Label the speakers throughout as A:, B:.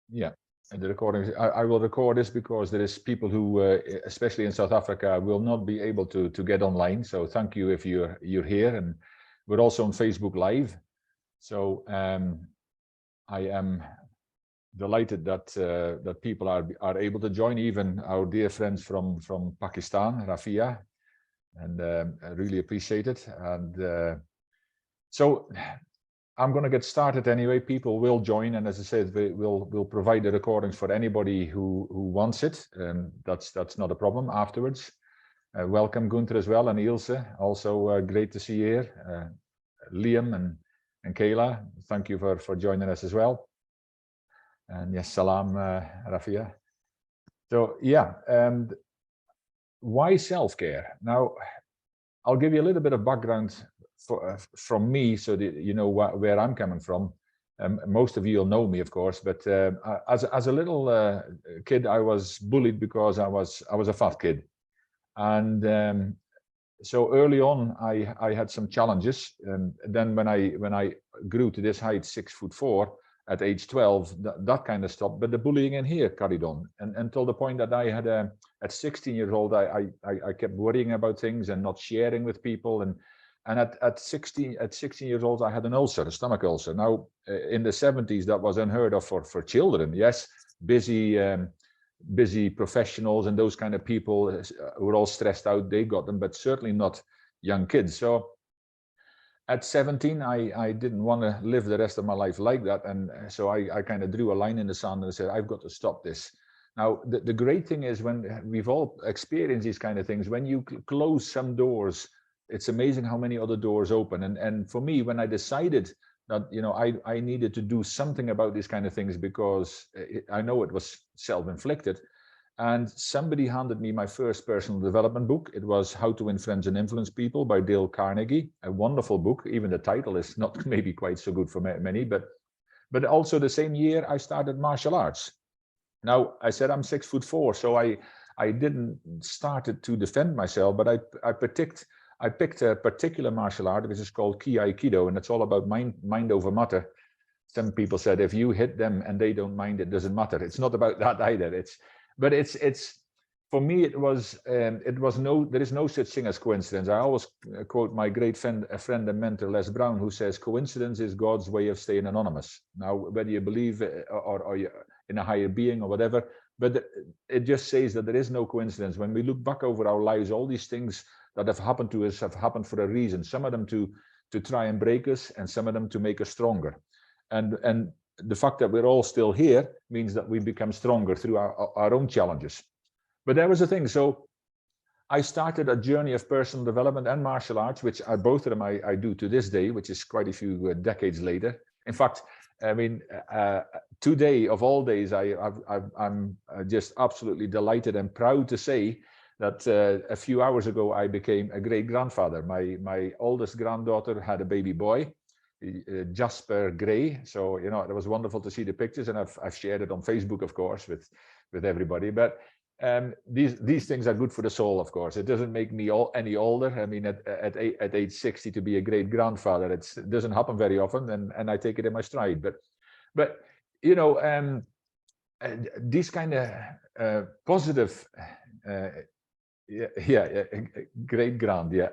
A: Yeah, and the recording. I will record this because there is people who, especially in South Africa, will not be able to get online. So thank you if you're here, and we're also on Facebook Live. So I am delighted that that people are able to join, even our dear friends from Pakistan, Rafia, and I really appreciate it. And so I'm going to get started anyway. People will join, and as I said, we'll provide the recordings for anybody who wants it. That's not a problem afterwards. Welcome Gunther as well, and Ilse. Also great to see you here. Liam and Kayla, thank you for joining us as well. And yes, salam, Rafia. So yeah, and why self-care? Now, I'll give you a little bit of background from me, so that you know where I'm coming from. Most of you will know me, of course, but as a little kid, I was bullied because I was a fat kid, and so early on, I had some challenges. And then when I grew to this height, 6'4", at age 12, that kind of stopped. But the bullying in here carried on, and until the point that I had at 16 years old, I kept worrying about things and not sharing with people. And at 16 years old, I had an ulcer, a stomach ulcer. Now, in the 70s, that was unheard of for children. Yes, busy professionals and those kind of people were all stressed out. They got them, but certainly not young kids. So at 17, I didn't want to live the rest of my life like that. And so I kind of drew a line in the sand and said, I've got to stop this. Now, the great thing is, when we've all experienced these kind of things, when you close some doors, it's amazing how many other doors open. And for me, when I decided that, you know, I needed to do something about these kind of things, because I know it was self-inflicted. And somebody handed me my first personal development book. It was How to Win Friends and Influence People by Dale Carnegie, a wonderful book. Even the title is not maybe quite so good for many, but also the same year I started martial arts. Now, I said I'm 6'4", so I didn't start it to defend myself, but I picked a particular martial art, which is called Ki Aikido, and it's all about mind over matter. Some people said, if you hit them and they don't mind, it doesn't matter. It's not about that either. But it's for me, there is no such thing as coincidence. I always quote my great friend and mentor, Les Brown, who says, coincidence is God's way of staying anonymous. Now, whether you believe or you're in a higher being or whatever, but it just says that there is no coincidence. When we look back over our lives, all these things that have happened to us have happened for a reason. Some of them to try and break us, and some of them to make us stronger. And the fact that we're all still here means that we become stronger through our own challenges. But there was a thing. So I started a journey of personal development and martial arts, which both of them I do to this day, which is quite a few decades later. In fact, I mean, today of all days, I'm just absolutely delighted and proud to say that a few hours ago, I became a great grandfather. My oldest granddaughter had a baby boy, Jasper Gray. So, you know, it was wonderful to see the pictures, and I've shared it on Facebook, of course, with everybody. But these things are good for the soul, of course. It doesn't make me any older. I mean, at age 60 to be a great grandfather, it doesn't happen very often, and I take it in my stride. But you know, these kind of positive. Yeah, great grand, yeah.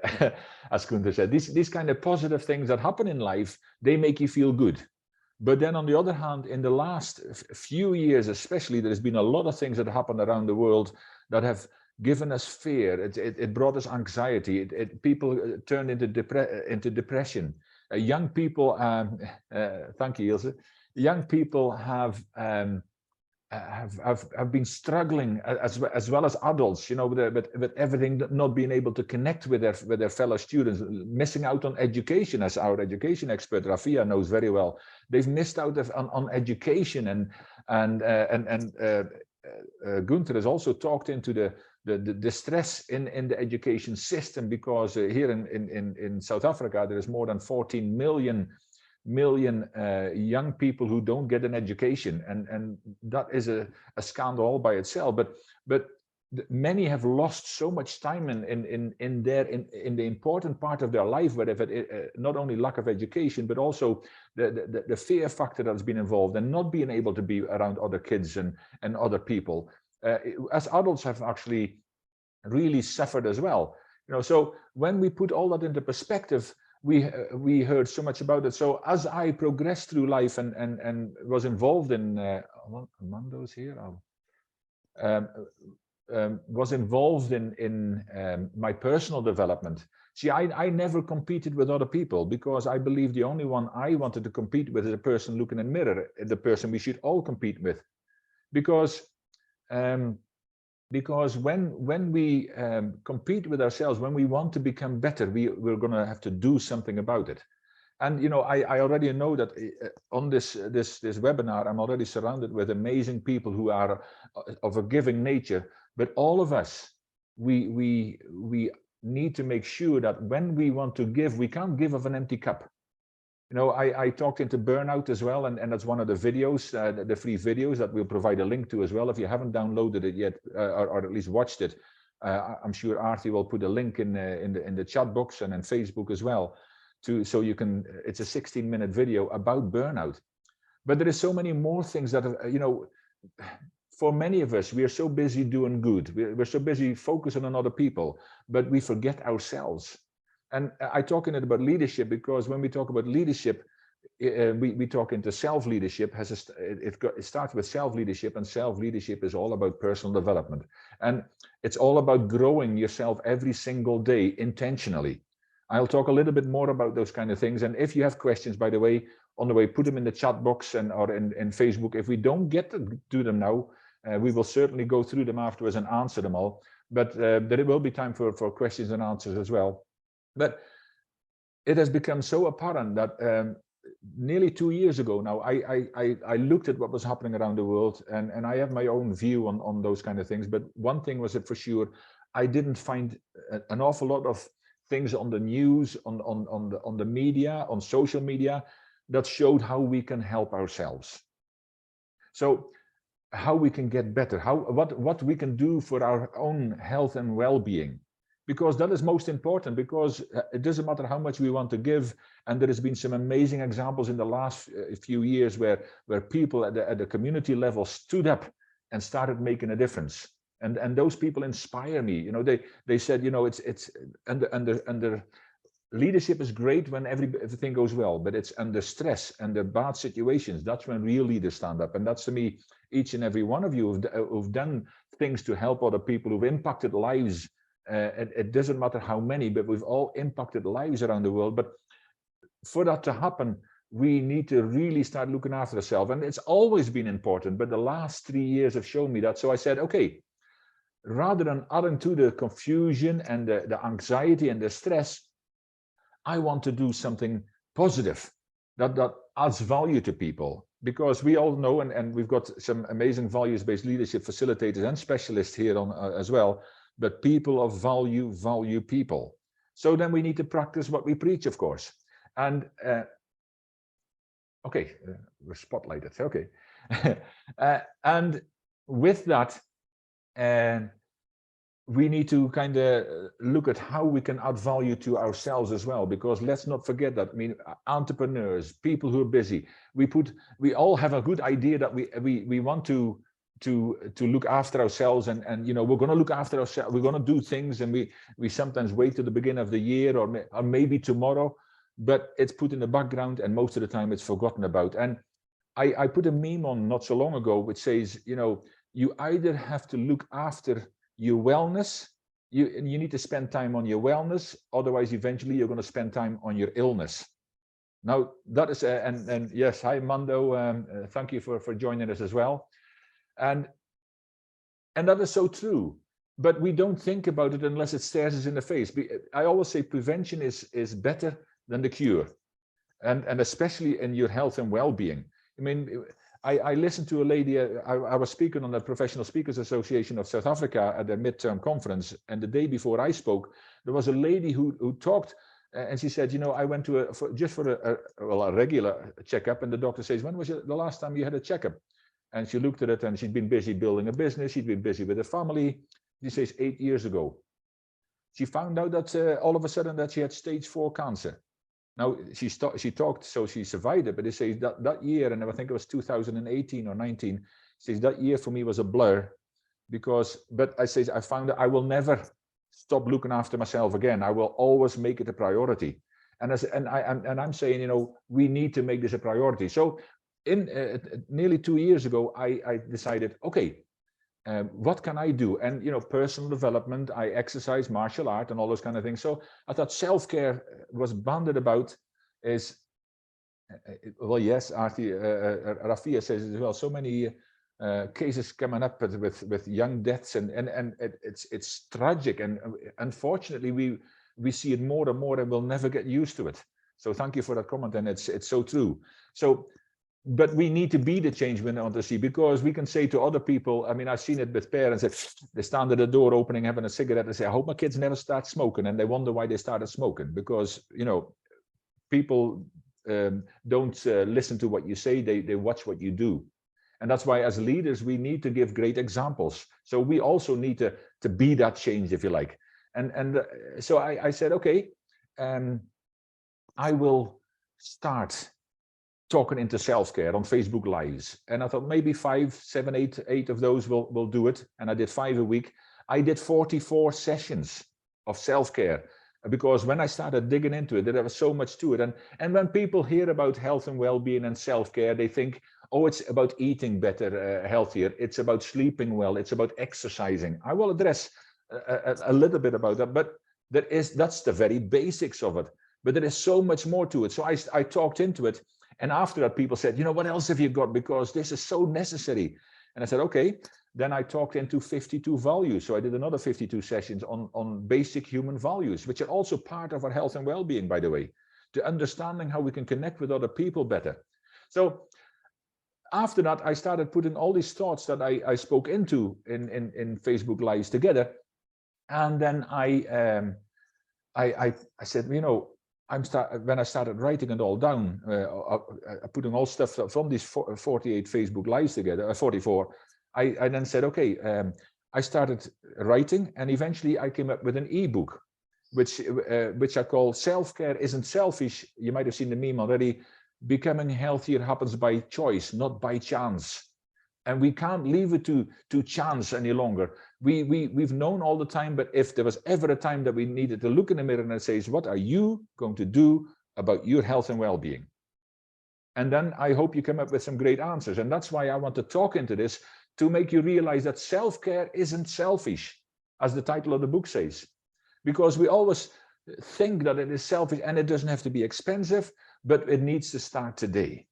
A: As Gunther said, these kind of positive things that happen in life, they make you feel good. But then on the other hand, in the last few years especially, there's been a lot of things that happened around the world that have given us fear. It brought us anxiety. People turned into depression. Young people, thank you, Ilse. Young people have been struggling as well as adults, you know, with everything, not being able to connect with their fellow students, missing out on education, as our education expert Rafia knows very well. They've missed out on education, and Gunther has also talked into the stress in the education system, because here in South Africa there is more than 14 million young people who don't get an education, and that is a scandal all by itself. But many have lost so much time in the important part of their life, where not only lack of education, but also the fear factor that's been involved, and not being able to be around other kids and other people. As adults have actually really suffered as well. So when we put all that into perspective, we heard so much about it. So as I progressed through life and was involved in Amando's here. Was involved in my personal development. See, I never competed with other people, because I believe the only one I wanted to compete with is a person looking in the mirror, the person we should all compete with. Because when we compete with ourselves, when we want to become better, we're going to have to do something about it. And I already know that on this webinar, I'm already surrounded with amazing people who are of a giving nature. But all of us, we need to make sure that when we want to give, we can't give of an empty cup. I talked into burnout as well, and that's one of the videos, the free videos that we'll provide a link to as well. If you haven't downloaded it yet, or at least watched it, I'm sure Artie will put a link in the chat box and in Facebook as well. So you can, it's a 16-minute video about burnout. But there is so many more things that, for many of us, we are so busy doing good. We're so busy focusing on other people, but we forget ourselves. And I talk in it about leadership, because when we talk about leadership, we talk into self-leadership. It starts with self-leadership, and self-leadership is all about personal development. And it's all about growing yourself every single day intentionally. I'll talk a little bit more about those kind of things. And if you have questions, by the way, on the way, put them in the chat box or in Facebook. If we don't get to them now, we will certainly go through them afterwards and answer them all. But there will be time for questions and answers as well. But it has become so apparent that nearly 2 years ago now, I looked at what was happening around the world, and I have my own view on those kind of things. But one thing was that for sure, I didn't find an awful lot of things on the news, on the media, on social media, that showed how we can help ourselves. So how we can get better, what we can do for our own health and well-being, because that is most important. Because it doesn't matter how much we want to give, and there has been some amazing examples in the last few years where people at the community level stood up and started making a difference. And those people inspire me. They said, it's under leadership is great when everything goes well, but it's under stress and the bad situations, that's when real leaders stand up. And that's, to me, each and every one of you who've done things to help other people, who've impacted lives. It doesn't matter how many, but we've all impacted lives around the world. But for that to happen, we need to really start looking after ourselves. And it's always been important, but the last 3 years have shown me that. So I said, okay, rather than adding to the confusion and the anxiety and the stress, I want to do something positive that adds value to people. Because we all know, and we've got some amazing values-based leadership facilitators and specialists here on as well, but people of value people. So then we need to practice what we preach, of course. And okay, we're spotlighted, okay. And with that, we need to kind of look at how we can add value to ourselves as well, because let's not forget that, entrepreneurs, people who are busy, we all have a good idea that we want to look after ourselves, and we're going to look after ourselves, we're going to do things, and we sometimes wait to the beginning of the year or maybe tomorrow, but it's put in the background, and most of the time it's forgotten about. And I put a meme on not so long ago which says, you either have to look after your wellness, you need to spend time on your wellness, otherwise eventually you're going to spend time on your illness. Now that is and yes, hi Mando, thank you for joining us as well. And that is so true, but we don't think about it unless it stares us in the face. I always say prevention is better than the cure, and especially in your health and well-being. I listened to a lady, I was speaking on the Professional Speakers Association of South Africa at their midterm conference, and the day before I spoke, there was a lady who talked, and she said, I went to a regular checkup, and the doctor says, when was the last time you had a checkup? And she looked at it, and she'd been busy building a business, she'd been busy with a family, She says 8 years ago. She found out that all of a sudden that she had stage 4 cancer. Now she talked, so she survived it, but they say that year, and I think it was 2018 or 19, says that year for me was a blur, because, but I say, I found that I will never stop looking after myself again. I will always make it a priority. And I'm saying, you know, we need to make this a priority. So in nearly 2 years ago, I decided, okay, what can I do? And, you know, personal development, I exercise, martial art, and all those kind of things. So I thought self-care was banded about is, well, yes, Rafia says as well, so many cases coming up with young deaths, and it's tragic. And unfortunately, we see it more and more, and we'll never get used to it. So thank you for that comment, and it's so true. So, but we need to be the change we want to see, because we can say to other people, I mean, I've seen it with parents that they stand at the door opening, having a cigarette, and say, I hope my kids never start smoking. And they wonder why they started smoking, because, you know, people don't listen to what you say, they watch what you do. And that's why as leaders, we need to give great examples. So we also need to be that change, if you like. And so I said, okay, I will start talking into self-care on Facebook Lives. And I thought maybe 5, 7, 8 of those will do it. And I did 5 a week. I did 44 sessions of self-care, because when I started digging into it, there was so much to it. And when people hear about health and well-being and self-care, they think, oh, it's about eating better, healthier. It's about sleeping well. It's about exercising. I will address a little bit about that, but that's the very basics of it. But there is so much more to it. So I talked into it. And after that, people said, you know, what else have you got? Because this is so necessary. And I said, okay. Then I talked into 52 values. So I did another 52 sessions on basic human values, which are also part of our health and well-being, by the way, to understanding how we can connect with other people better. So after that, I started putting all these thoughts that I spoke into in Facebook Lives together. And then I said, you know, when I started writing it all down, putting all stuff from these 48 Facebook Lives together, 44, I then said, okay, I started writing, and eventually I came up with an ebook, which I call Self-Care Isn't Selfish. You might have seen the meme already. Becoming healthier happens by choice, not by chance. And we can't leave it to chance any longer. We've known all the time, but if there was ever a time that we needed to look in the mirror and say, what are you going to do about your health and well-being? And then I hope you come up with some great answers. And that's why I want to talk into this, to make you realize that self-care isn't selfish, as the title of the book says. Because we always think that it is selfish, and it doesn't have to be expensive, but it needs to start today.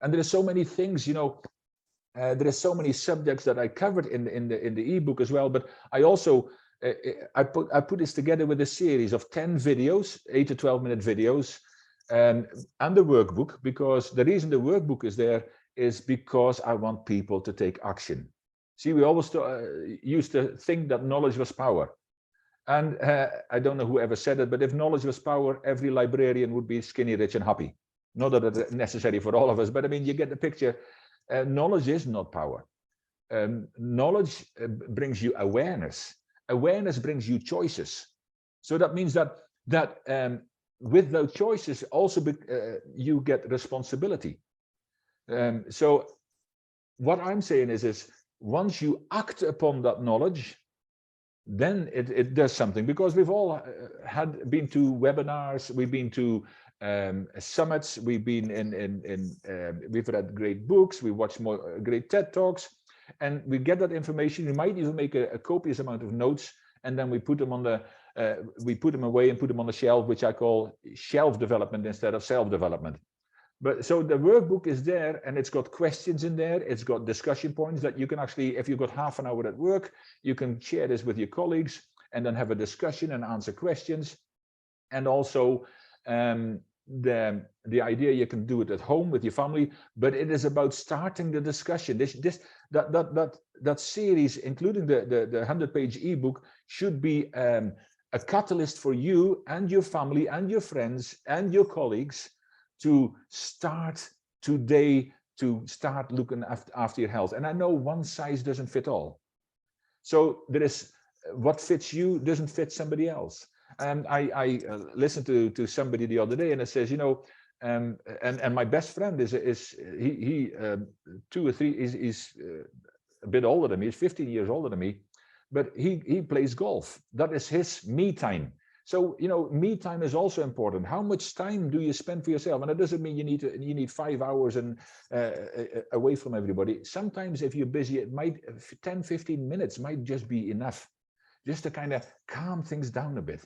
A: And there are so many things, you know, there are so many subjects that I covered in the ebook as well, but I also I put this together with a series of 10 videos, 8 to 12-minute videos, and the workbook, because the reason the workbook is there is because I want people to take action. See, we always used to think that knowledge was power. And I don't know who ever said it, but if knowledge was power, every librarian would be skinny, rich, and happy. Not that it's necessary for all of us, but I mean, you get the picture. Knowledge is not power. Knowledge brings you awareness. Awareness brings you choices. So that means that with those choices also you get responsibility. So what I'm saying is once you act upon that knowledge, then it does something, because we've all been to webinars, we've been to summits, we've been we've read great books, we watch more great TED Talks, and we get that information. We might even make a copious amount of notes, and then we put them on we put them away and put them on the shelf, which I call shelf development instead of self-development. But so the workbook is there, and it's got questions in there. It's got discussion points that you can actually, if you've got half an hour at work, you can share this with your colleagues and then have a discussion and answer questions. And also the idea, you can do it at home with your family, but it is about starting the discussion. That series, including the 100-page ebook, should be a catalyst for you and your family and your friends and your colleagues to start today, to start looking after your health. And I know one size doesn't fit all. So there is what fits you doesn't fit somebody else. And I listened to somebody the other day, and it says, and my best friend is he 2 or 3 is a bit older than me. He's 15 years older than me, but he plays golf. That is his me time. So me time is also important. How much time do you spend for yourself? And it doesn't mean you need 5 hours and away from everybody. Sometimes if you're busy, it might 10-15 minutes might just be enough, just to kind of calm things down a bit.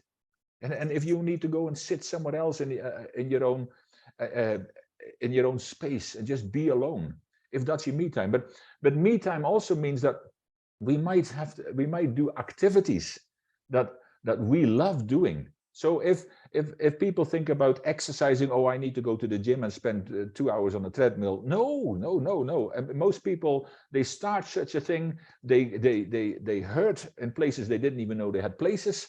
A: And if you need to go and sit somewhere else in your own space and just be alone, if that's your me time. But me time also means that we might do activities that we love doing. So if people think about exercising, oh, I need to go to the gym and spend 2 hours on a treadmill. No. And most people, they start such a thing, they hurt in places they didn't even know they had places.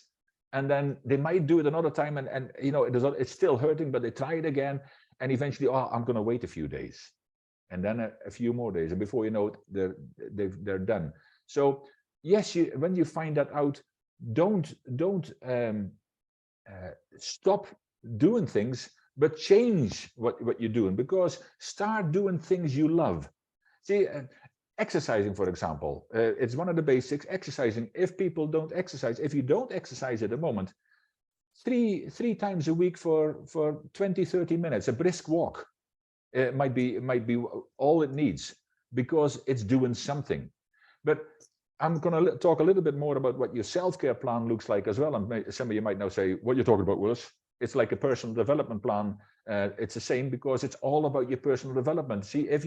A: And then they might do it another time, and it's still hurting, but they try it again, and eventually, I'm going to wait a few days, and then a few more days, and before you know it, they're done. So yes, when you find that out, don't stop doing things, but change what you're doing, because start doing things you love. See, exercising, for example, it's one of the basics. Exercising. If people don't exercise, if you don't exercise at the moment, three times a week for 20-30 minutes, a brisk walk, it might be all it needs, because it's doing something. But I'm going to talk a little bit more about what your self-care plan looks like as well. And some of you might now say, what you're talking about, Willis? It's like a personal development plan. It's the same, because it's all about your personal development. See, if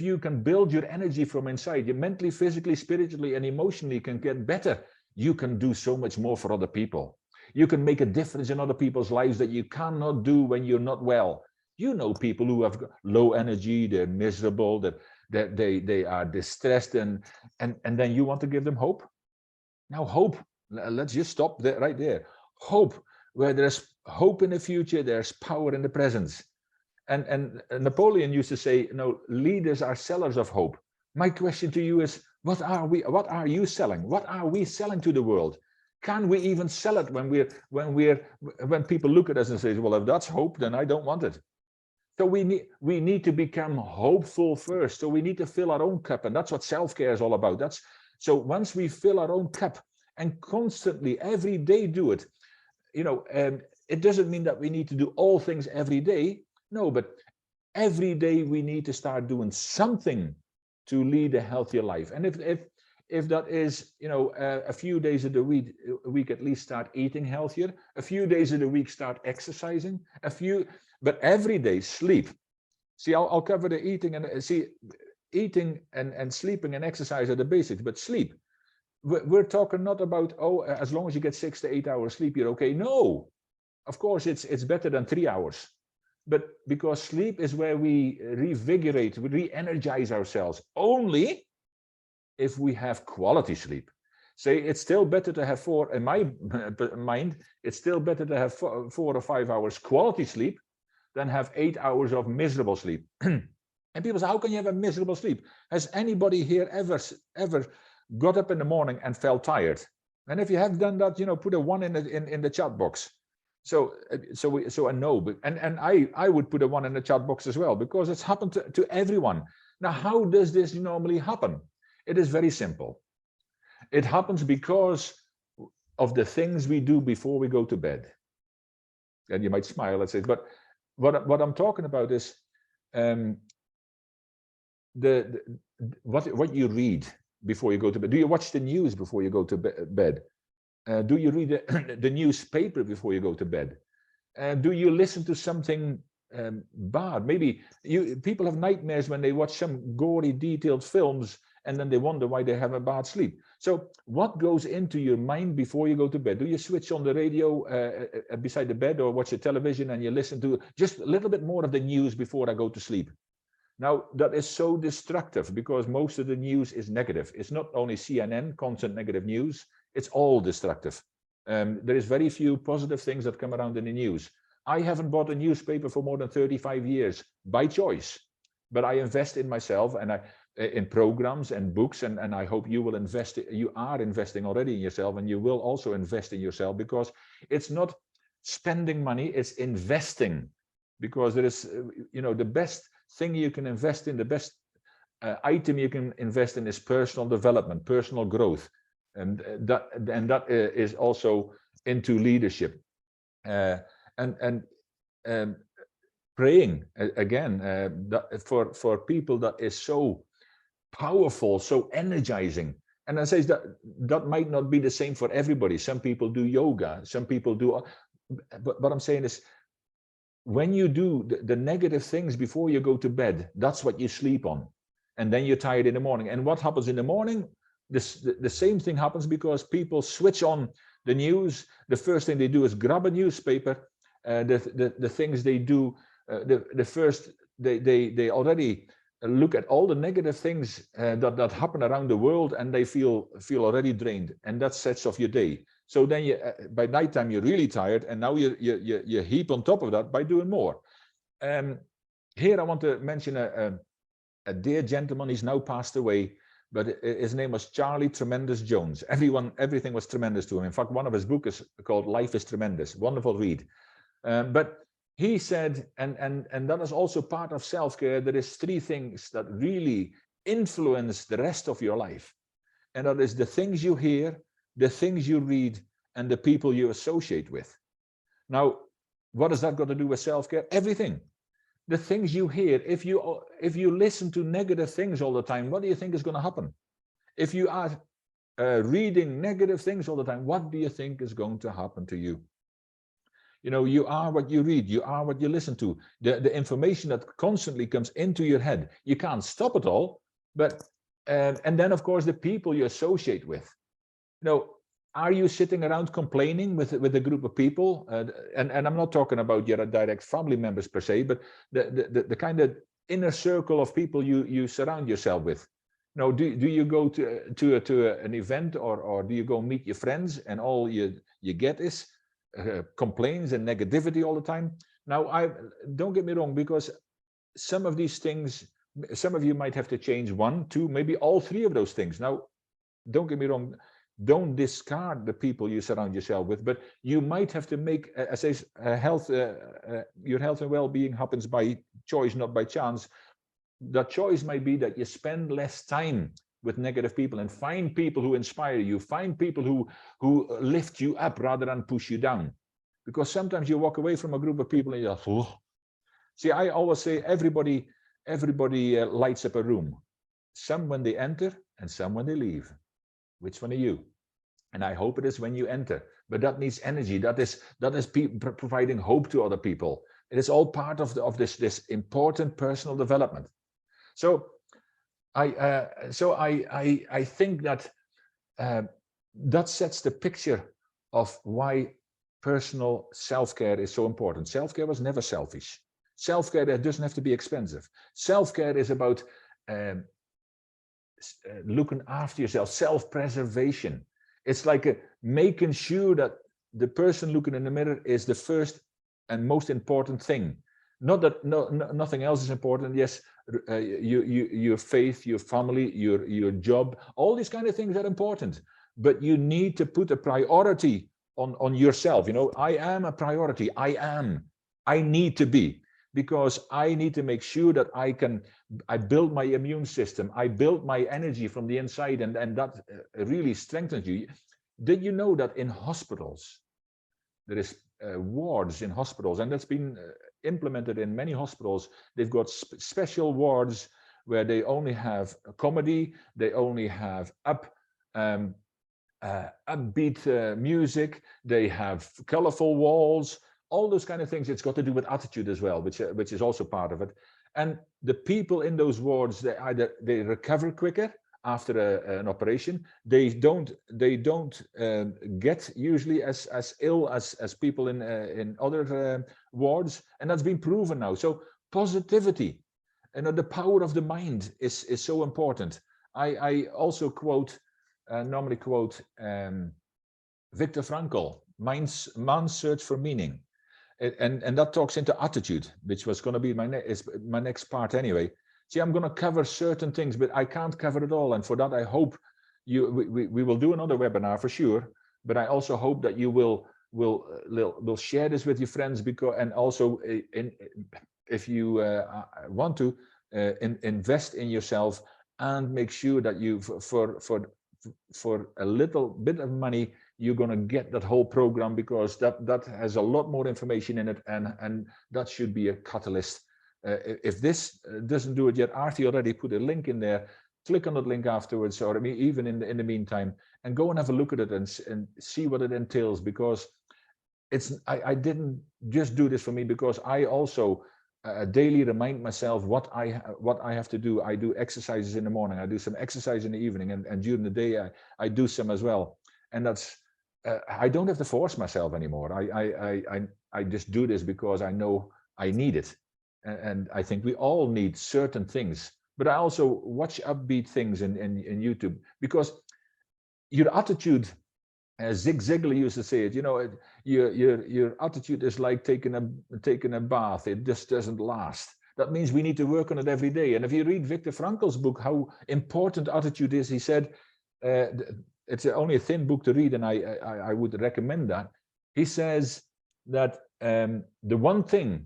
A: you can build your energy from inside, you mentally, physically, spiritually, and emotionally can get better, you can do so much more for other people. You can make a difference in other people's lives that you cannot do when you're not well. You know people who have low energy, they're miserable, that they are distressed, and then you want to give them hope. Now, hope, let's just stop there, right there. Hope. Where there's hope in the future, there's power in the present. And Napoleon used to say, leaders are sellers of hope. My question to you is, what are you selling? What are we selling to the world? Can we even sell it when people look at us and say, well, if that's hope, then I don't want it. So we need to become hopeful first. So we need to fill our own cup, and that's what self-care is all about. So once we fill our own cup and constantly every day do it, it doesn't mean that we need to do all things every day. No, but every day we need to start doing something to lead a healthier life. And if that is, a few days of the week at least start eating healthier, a few days of the week start exercising, but every day sleep. See, I'll cover the eating eating and sleeping and exercise are the basics, but sleep. We're talking not about, as long as you get 6 to 8 hours sleep, you're okay. No, of course, it's better than 3 hours. But because sleep is where we revigorate, we re-energize ourselves, only if we have quality sleep. Say, it's still better to have in my mind, it's still better to have 4 or 5 hours quality sleep than have 8 hours of miserable sleep. And people say, how can you have a miserable sleep? Has anybody here ever got up in the morning and felt tired? And if you have done that, put a 1 in the chat box. So a no, and I would put a 1 in the chat box as well, because it's happened to everyone. Now, how does this normally happen? It is very simple. It happens because of the things we do before we go to bed. And you might smile and say, but what I'm talking about is what you read before you go to bed. Do you watch the news before you go to bed? Do you read the newspaper before you go to bed? Do you listen to something bad? Maybe people have nightmares when they watch some gory, detailed films, and then they wonder why they have a bad sleep. So what goes into your mind before you go to bed? Do you switch on the radio beside the bed, or watch the television and you listen to just a little bit more of the news before I go to sleep? Now, that is so destructive, because most of the news is negative. It's not only CNN, constant negative news, it's all destructive. There is very few positive things that come around in the news. I haven't bought a newspaper for more than 35 years by choice. but I invest in myself, and in programs and books, and I hope you will invest. You are investing already in yourself, and you will also invest in yourself, because it's not spending money, it's investing. Because there is, the best thing you can invest in, the best item you can invest in is personal development, personal growth, and that is also into leadership, and praying again, that for people, that is so powerful, so energizing. And I say that might not be the same for everybody. Some people do yoga, some people do, but what I'm saying is, when you do the negative things before you go to bed, that's what you sleep on, and then you're tired in the morning. And what happens in the morning? The same thing happens, because people switch on the news. The first thing they do is grab a newspaper. The things they do, they already look at all the negative things that happen around the world, and they feel already drained, and that sets off your day. So then by nighttime you're really tired, and now you heap on top of that by doing more. Here I want to mention a dear gentleman. He's now passed away, but his name was Charlie Tremendous Jones. Everything was tremendous to him. In fact, one of his books is called Life is Tremendous. Wonderful read. But he said, and that is also part of self-care, there is 3 things that really influence the rest of your life. And that is the things you hear, the things you read, and the people you associate with. Now, what has that got to do with self-care? Everything. The things you hear, if you listen to negative things all the time, what do you think is going to happen? If you are reading negative things all the time, what do you think is going to happen to you? You are what you read, you are what you listen to. The information that constantly comes into your head, you can't stop it all, but and then of course the people you associate with. Are you sitting around complaining with a group of people? And I'm not talking about your direct family members per se, but the kind of inner circle of people you surround yourself with. Do you go to an event, or do you go meet your friends, and all you get is complaints and negativity all the time? Now, don't get me wrong, because some of these things, some of you might have to change 1, 2, maybe all 3 of those things. Now, don't get me wrong, don't discard the people you surround yourself with, but you might have to make, as I say, your health and well-being happens by choice, not by chance. The choice might be that you spend less time with negative people and find people who inspire you, find people who lift you up rather than push you down. Because sometimes you walk away from a group of people and you're like, oh. See, I always say everybody lights up a room. Some when they enter and some when they leave. Which one are you? And I hope it is when you enter. But that needs energy. That is providing hope to other people. It is all part of this important personal development. So I think that that sets the picture of why personal self-care is so important. Self-care was never selfish. Self-care doesn't have to be expensive. Self-care is about looking after yourself, self-preservation. It's like making sure that the person looking in the mirror is the first and most important thing. Not that nothing else is important. Yes, your faith, your family, your job, all these kind of things are important. But you need to put a priority on yourself. I am a priority. I need to be. Because I need to make sure that I build my immune system, I build my energy from the inside, and that really strengthens you. Did you know that in hospitals, there is wards in hospitals, and that's been implemented in many hospitals. They've got special wards where they only have comedy, they only have upbeat music, they have colorful walls, all those kind of things. It's got to do with attitude as well, which is also part of it. And the people in those wards, they recover quicker after an operation. They don't get usually as ill as people in other wards, and that's been proven now. So positivity, the power of the mind is so important. I also normally quote Viktor Frankl, Man's Search for Meaning. And that talks into attitude, which was going to be my next part anyway. See, I'm going to cover certain things, but I can't cover it all. And for that, I hope we will do another webinar for sure. But I also hope that you will share this with your friends, because, and also if you want to invest in yourself and make sure that you for a little bit of money, you're going to get that whole program, because that has a lot more information in it, and that should be a catalyst. If this doesn't do it yet, Artie already put a link in there. Click on that link afterwards, or even in the meantime, and go and have a look at it and see what it entails, because I didn't just do this for me, because I also daily remind myself what I have to do. I do exercises in the morning, I do some exercise in the evening, and during the day I do some as well. And that's I don't have to force myself anymore. I just do this because I know I need it, and I think we all need certain things. But I also watch upbeat things in YouTube, because your attitude, as Zig Ziglar used to say it, you know, your attitude is like taking a bath. It just doesn't last. That means we need to work on it every day. And if you read Viktor Frankl's book, how important attitude is, he said, it's only a thin book to read, and I would recommend that. He says that the one thing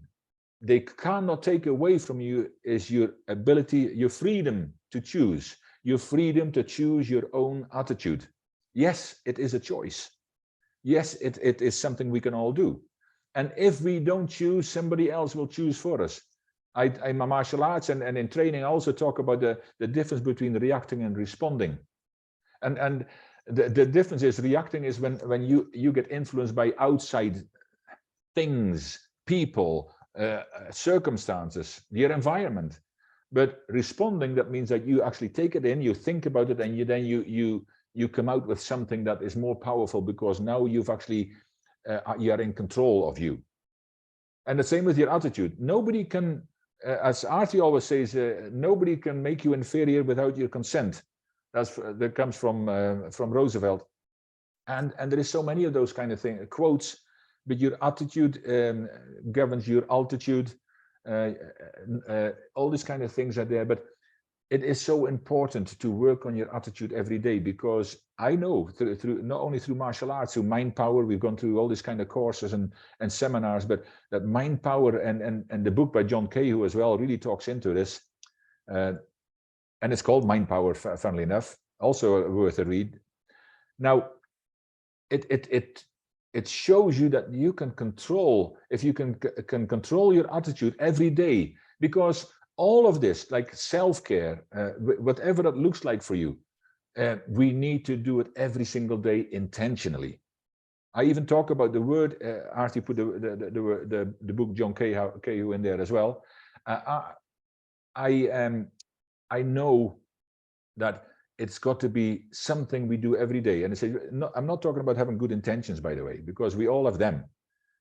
A: they cannot take away from you is your ability, your freedom to choose, your freedom to choose your own attitude. Yes, it is a choice. Yes, it is something we can all do. And if we don't choose, somebody else will choose for us. I'm a martial arts, and in training I also talk about the difference between reacting and responding. And the difference is, reacting is when you get influenced by outside things, people, circumstances, your environment. But responding, that means that you actually take it in, you think about it, and you come out with something that is more powerful, because now you've actually you are in control of you. And the same with your attitude. Nobody can, as Artie always says, nobody can make you inferior without your consent. That comes from Roosevelt, and there is so many of those kind of quotes. But your attitude governs your altitude. All these kind of things are there, but it is so important to work on your attitude every day, because I know through not only through martial arts, through mind power, we've gone through all these kind of courses and seminars, but that mind power and the book by John Cahill as well really talks into this, and it's called Mind Power, funnily enough, also worth a read. Now, it shows you that you can control, if you can control your attitude every day, because all of this, like self-care, whatever that looks like for you, we need to do it every single day intentionally. I even talk about the word, Artie put the book John Cahill in there as well. I know that it's got to be something we do every day. And I'm not talking about having good intentions, by the way, because we all have them.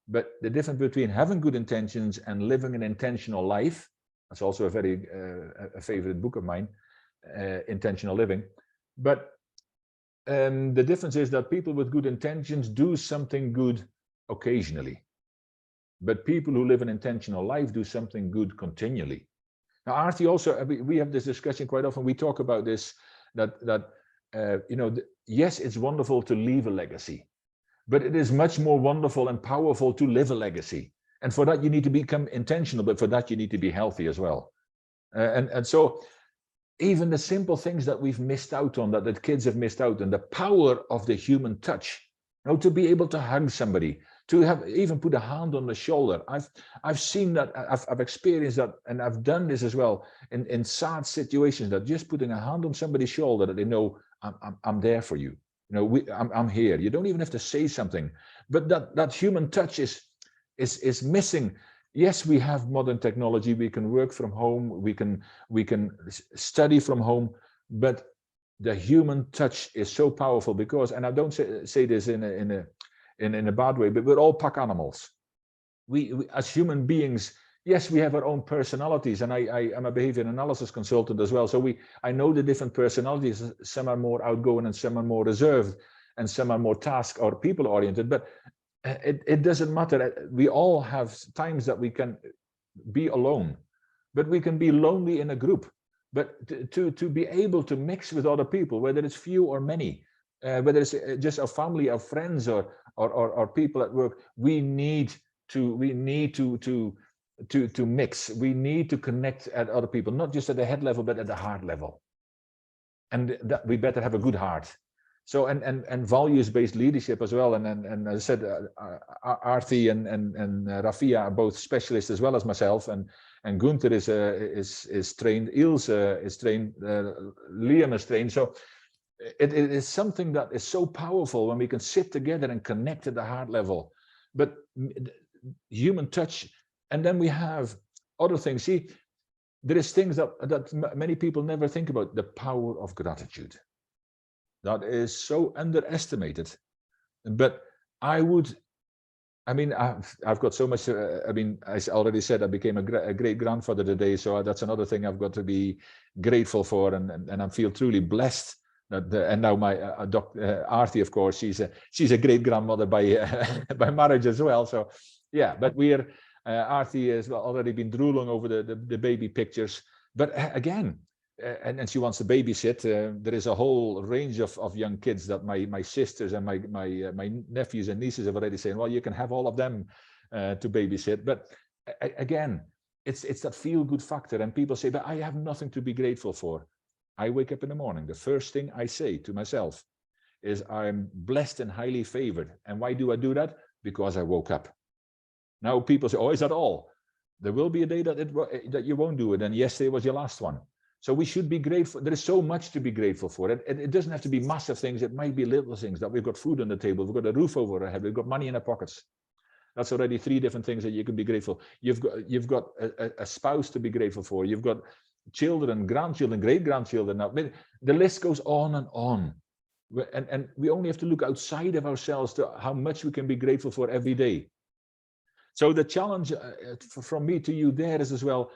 A: But the difference between having good intentions and living an intentional life, that's also a very a favorite book of mine, Intentional Living. But the difference is that people with good intentions do something good occasionally. But people who live an intentional life do something good continually. Now, Artie, also, we have this discussion quite often. We talk about this, that you know, yes, it's wonderful to leave a legacy, but it is much more wonderful and powerful to live a legacy. And for that, you need to become intentional, but for that, you need to be healthy as well. And so even the simple things that we've missed out on, that the kids have missed out on, the power of the human touch, you know, to be able to hug somebody, to have even put a hand on the shoulder. I've seen that, I've experienced that, and I've done this as well in sad situations, that just putting a hand on somebody's shoulder, that they know I'm there for you. You know, I'm here. You don't even have to say something, but that human touch is missing. Yes, we have modern technology. We can work from home. We can study from home, but the human touch is so powerful, because, and I don't say this in a bad way, but we're all pack animals. We as human beings, yes, we have our own personalities, and I am a behavior analysis consultant as well. So I know the different personalities. Some are more outgoing and some are more reserved, and some are more task or people oriented, but it doesn't matter. We all have times that we can be alone, but we can be lonely in a group. But to be able to mix with other people, whether it's few or many, whether it's just our family, our friends, or people at work, we need to mix. We need to connect at other people, not just at the head level, but at the heart level. And that we better have a good heart. So and values-based leadership as well. And as I said, Arthi and Rafia are both specialists as well as myself. And Gunther is trained. Ilse is trained. Liam is trained. So it is something that is so powerful when we can sit together and connect at the heart level. But human touch, and then we have other things. See, there is things that many people never think about. The power of gratitude. That is so underestimated. But I've got so much. I already said I became a great grandfather today, so that's another thing I've got to be grateful for, and I feel truly blessed. And now my Arthi, of course, she's a great grandmother by by marriage as well. So yeah, but Arthi has already been drooling over the baby pictures. But again. And she wants to babysit. There is a whole range of young kids that my sisters and my nephews and nieces have already saying, well, you can have all of them to babysit. But again, it's that feel-good factor. And people say, but I have nothing to be grateful for. I wake up in the morning. The first thing I say to myself is I'm blessed and highly favored. And why do I do that? Because I woke up. Now people say, oh, is that all? There will be a day that you won't do it. And yesterday was your last one. So we should be grateful. There is so much to be grateful for. It doesn't have to be massive things. It might be little things, that we've got food on the table, we've got a roof over our head, we've got money in our pockets. That's already 3 different things that you can be grateful. You've got a spouse to be grateful for. You've got children, grandchildren, great-grandchildren. Now, the list goes on and on. And we only have to look outside of ourselves to how much we can be grateful for every day. So the challenge from me to you there is as well,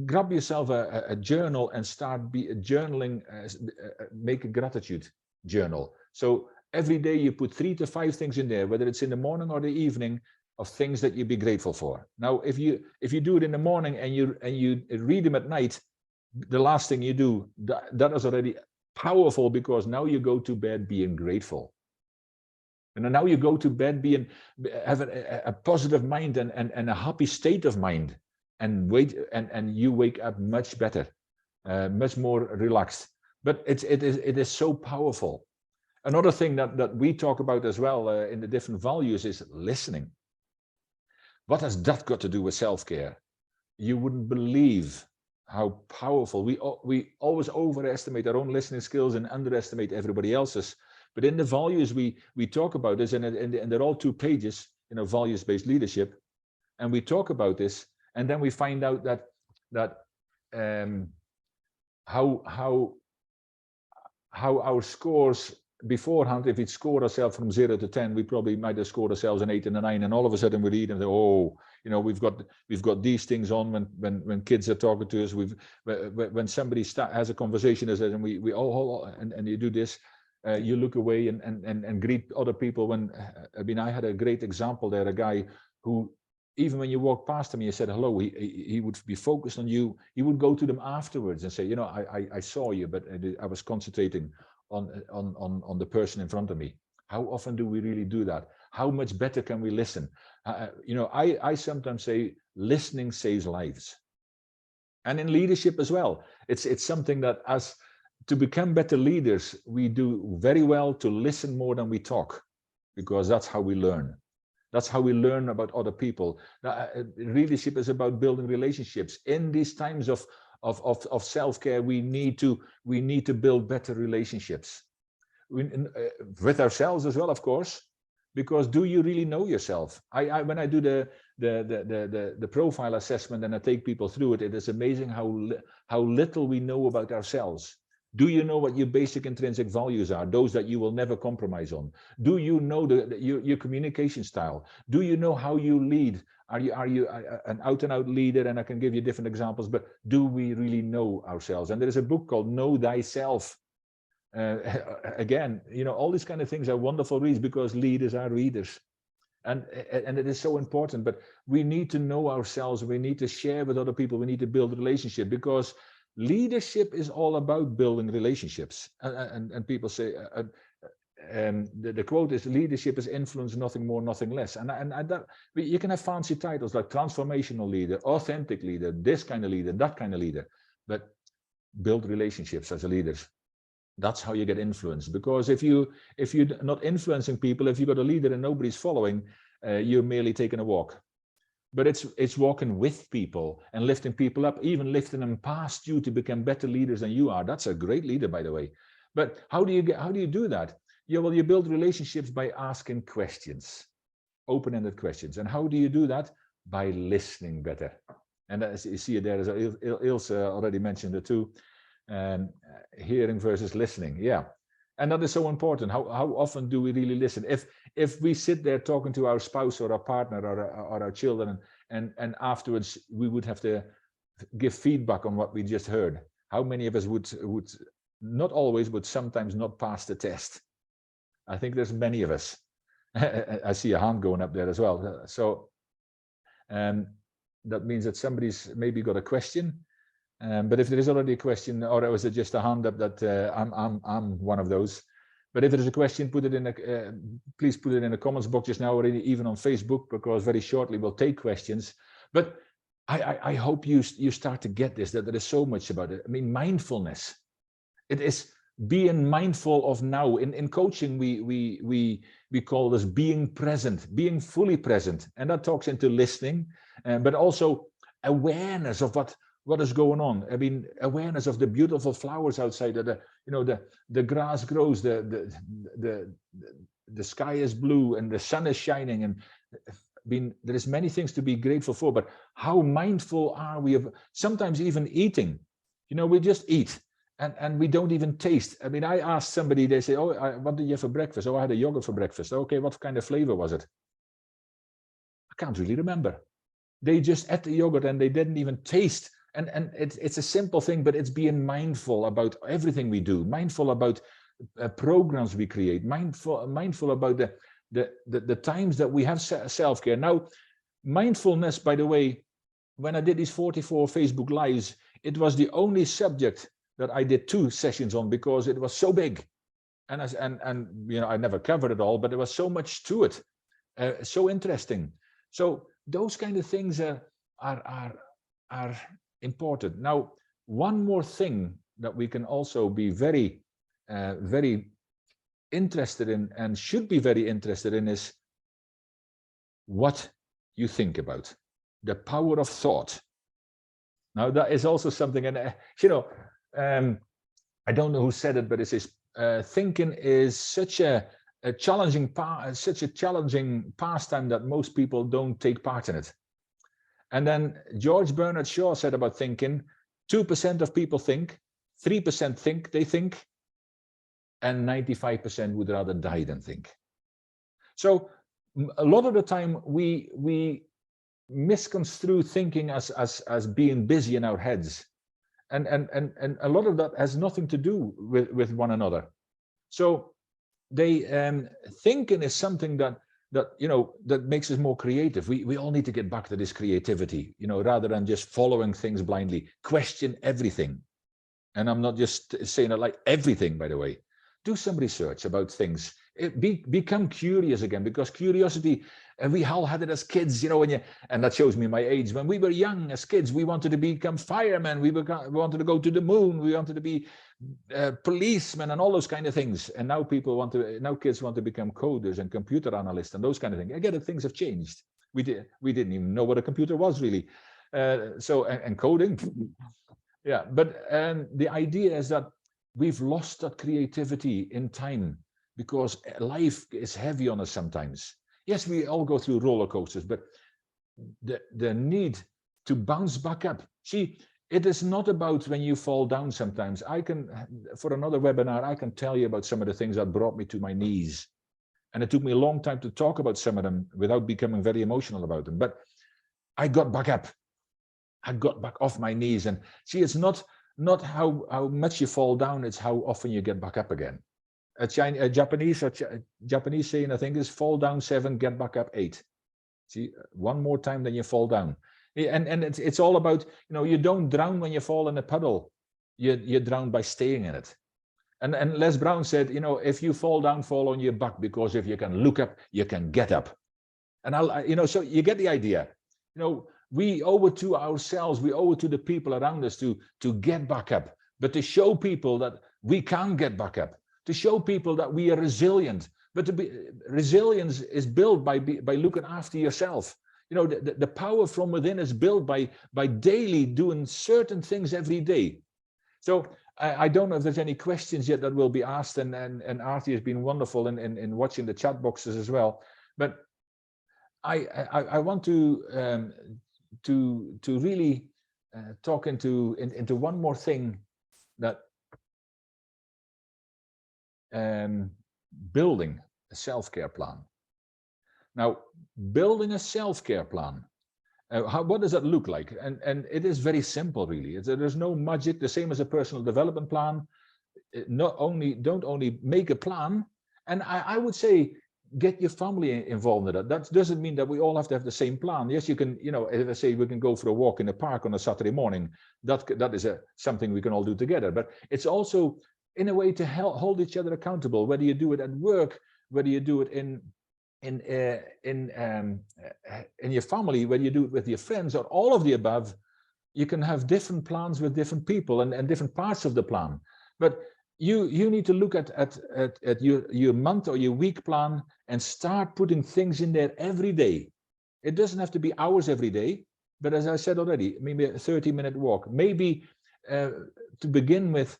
A: grab yourself a journal and start journaling, make a gratitude journal. So every day you put 3 to 5 things in there, whether it's in the morning or the evening, of things that you'd be grateful for. Now, if you do it in the morning and you read them at night, the last thing you do, that is already powerful, because now you go to bed being grateful. And now you go to bed have a positive mind and a happy state of mind. And you wake up much better, much more relaxed. But it is so powerful. Another thing that we talk about as well in the different values is listening. What has that got to do with self-care? You wouldn't believe how powerful. We always overestimate our own listening skills and underestimate everybody else's. But in the values we talk about this, and they're all 2 pages, values-based leadership, and we talk about this. And then we find out that how our scores beforehand, if we score ourselves from 0 to 10, we probably might have scored ourselves an 8 and a 9, and all of a sudden we read and say, oh, we've got these things on when kids are talking to us. When somebody has a conversation and we and you do this, you look away and greet other people. I had a great example there, a guy who, even when you walk past him, you said hello, he would be focused on you. He would go to them afterwards and say, I saw you, but I was concentrating on the person in front of me. How often do we really do that? How much better can we listen? I sometimes say listening saves lives. And in leadership as well, it's something that to become better leaders, we do very well to listen more than we talk, because that's how we learn. That's how we learn about other people. Leadership is about building relationships. In these times of self-care, we need to build better relationships with ourselves as well, of course. Because do you really know yourself? When I do the profile assessment and I take people through it, it is amazing how little we know about ourselves. Do you know what your basic intrinsic values are, those that you will never compromise on? Do you know your communication style? Do you know how you lead? Are you an out-and-out leader? And I can give you different examples, but do we really know ourselves? And there is a book called Know Thyself. Again, all these kind of things are wonderful reads, because leaders are readers. And it is so important, but we need to know ourselves. We need to share with other people. We need to build relationship, because leadership is all about building relationships. And people say, the quote is, leadership is influence, nothing more, nothing less. And that, you can have fancy titles like transformational leader, authentic leader, this kind of leader, that kind of leader, but build relationships as a leader. That's how you get influence. Because if you're not influencing people, if you've got a leader and nobody's following, you're merely taking a walk. But it's walking with people and lifting people up, even lifting them past you to become better leaders than you are. That's a great leader, by the way. But how do you do that? Yeah, well, you build relationships by asking questions, open-ended questions. And how do you do that? By listening better. And as you see it there, as Ilse already mentioned it too. Hearing versus listening, yeah, and that is so important. How often do we really listen? If we sit there talking to our spouse or our partner or our children, and afterwards we would have to give feedback on what we just heard, how many of us would not always, but sometimes not pass the test? I think there's many of us. I see a hand going up there as well. So that means that somebody's maybe got a question. But if there is already a question, or was it just a hand up, that I'm one of those. But if there is a question, put it in please put it in the comments box just now, or even on Facebook, because very shortly we'll take questions. But I hope you start to get this, that there is so much about it. I mean, mindfulness. It is being mindful of now. In coaching, we call this being present, being fully present, and that talks into listening, but also awareness of what is going on. I mean, awareness of the beautiful flowers outside, the grass grows, the sky is blue and the sun is shining. And I mean, there is many things to be grateful for, but how mindful are we of sometimes even eating? We just eat and we don't even taste. I mean, I asked somebody, they say, oh, what did you have for breakfast? Oh, I had a yogurt for breakfast. Okay, what kind of flavor was it? I can't really remember. They just ate the yogurt and they didn't even taste. And it's a simple thing, but it's being mindful about everything we do, mindful about programs we create, mindful about the times that we have self-care. Now, mindfulness, by the way, when I did these 44 Facebook Lives, it was the only subject that I did 2 sessions on, because it was so big. And I never covered it all, but there was so much to it, so interesting. So those kind of things are important. Now, one more thing that we can also be very, very interested in, and should be very interested in, is what you think about. The power of thought. Now, that is also something, and I don't know who said it, but it says thinking is such a challenging pastime that most people don't take part in it. And then George Bernard Shaw said about thinking, 2% of people think, 3% think they think, and 95% would rather die than think. So a lot of the time we misconstrue thinking as being busy in our heads. And a lot of that has nothing to do with one another. So thinking is something that makes us more creative. We all need to get back to this creativity, rather than just following things blindly. Question everything. And I'm not just saying it like everything, by the way. Do some research about things. Become curious again, because curiosity, and we all had it as kids, and that shows me my age. When we were young as kids, we wanted to become firemen. We wanted to go to the moon. We wanted to be policemen and all those kind of things. And now kids want to become coders and computer analysts and those kind of things. I get it, things have changed. We didn't even know what a computer was really. And coding, yeah. But the idea is that we've lost that creativity in time, because life is heavy on us sometimes. Yes, we all go through roller coasters, but the need to bounce back up. See, it is not about when you fall down sometimes. For another webinar, I can tell you about some of the things that brought me to my knees. And it took me a long time to talk about some of them without becoming very emotional about them. But I got back up. I got back off my knees. And see, it's not how much you fall down, it's how often you get back up again. a Japanese Japanese saying, I think, is fall down 7, get back up 8. See, one more time then you fall down. And it's all about, you don't drown when you fall in a puddle. You drown by staying in it. And Les Brown said, if you fall down, fall on your back, because if you can look up, you can get up. And so you get the idea. We owe it to ourselves, we owe it to the people around us to get back up, but to show people that we can get back up, to show people that we are resilient. But resilience is built by looking after yourself. The power from within is built by daily doing certain things every day. So I don't know if there's any questions yet that will be asked, and Artie has been wonderful in watching the chat boxes as well. But I want to really talk into one more thing, that building a self-care plan. Now, building a self-care plan, what does that look like? And it is very simple, really. There's no magic. The same as a personal development plan. Don't only make a plan, and I would say get your family involved in that. That doesn't mean that we all have to have the same plan. Yes, you can. If I say we can go for a walk in the park on a Saturday morning, that is something we can all do together. But it's also in a way to hold each other accountable. Whether you do it at work, whether you do it in your family, whether you do it with your friends, or all of the above, you can have different plans with different people and different parts of the plan. But you need to look at your month or your week plan and start putting things in there every day. It doesn't have to be hours every day, but as I said already, maybe a 30-minute walk. Maybe to begin with,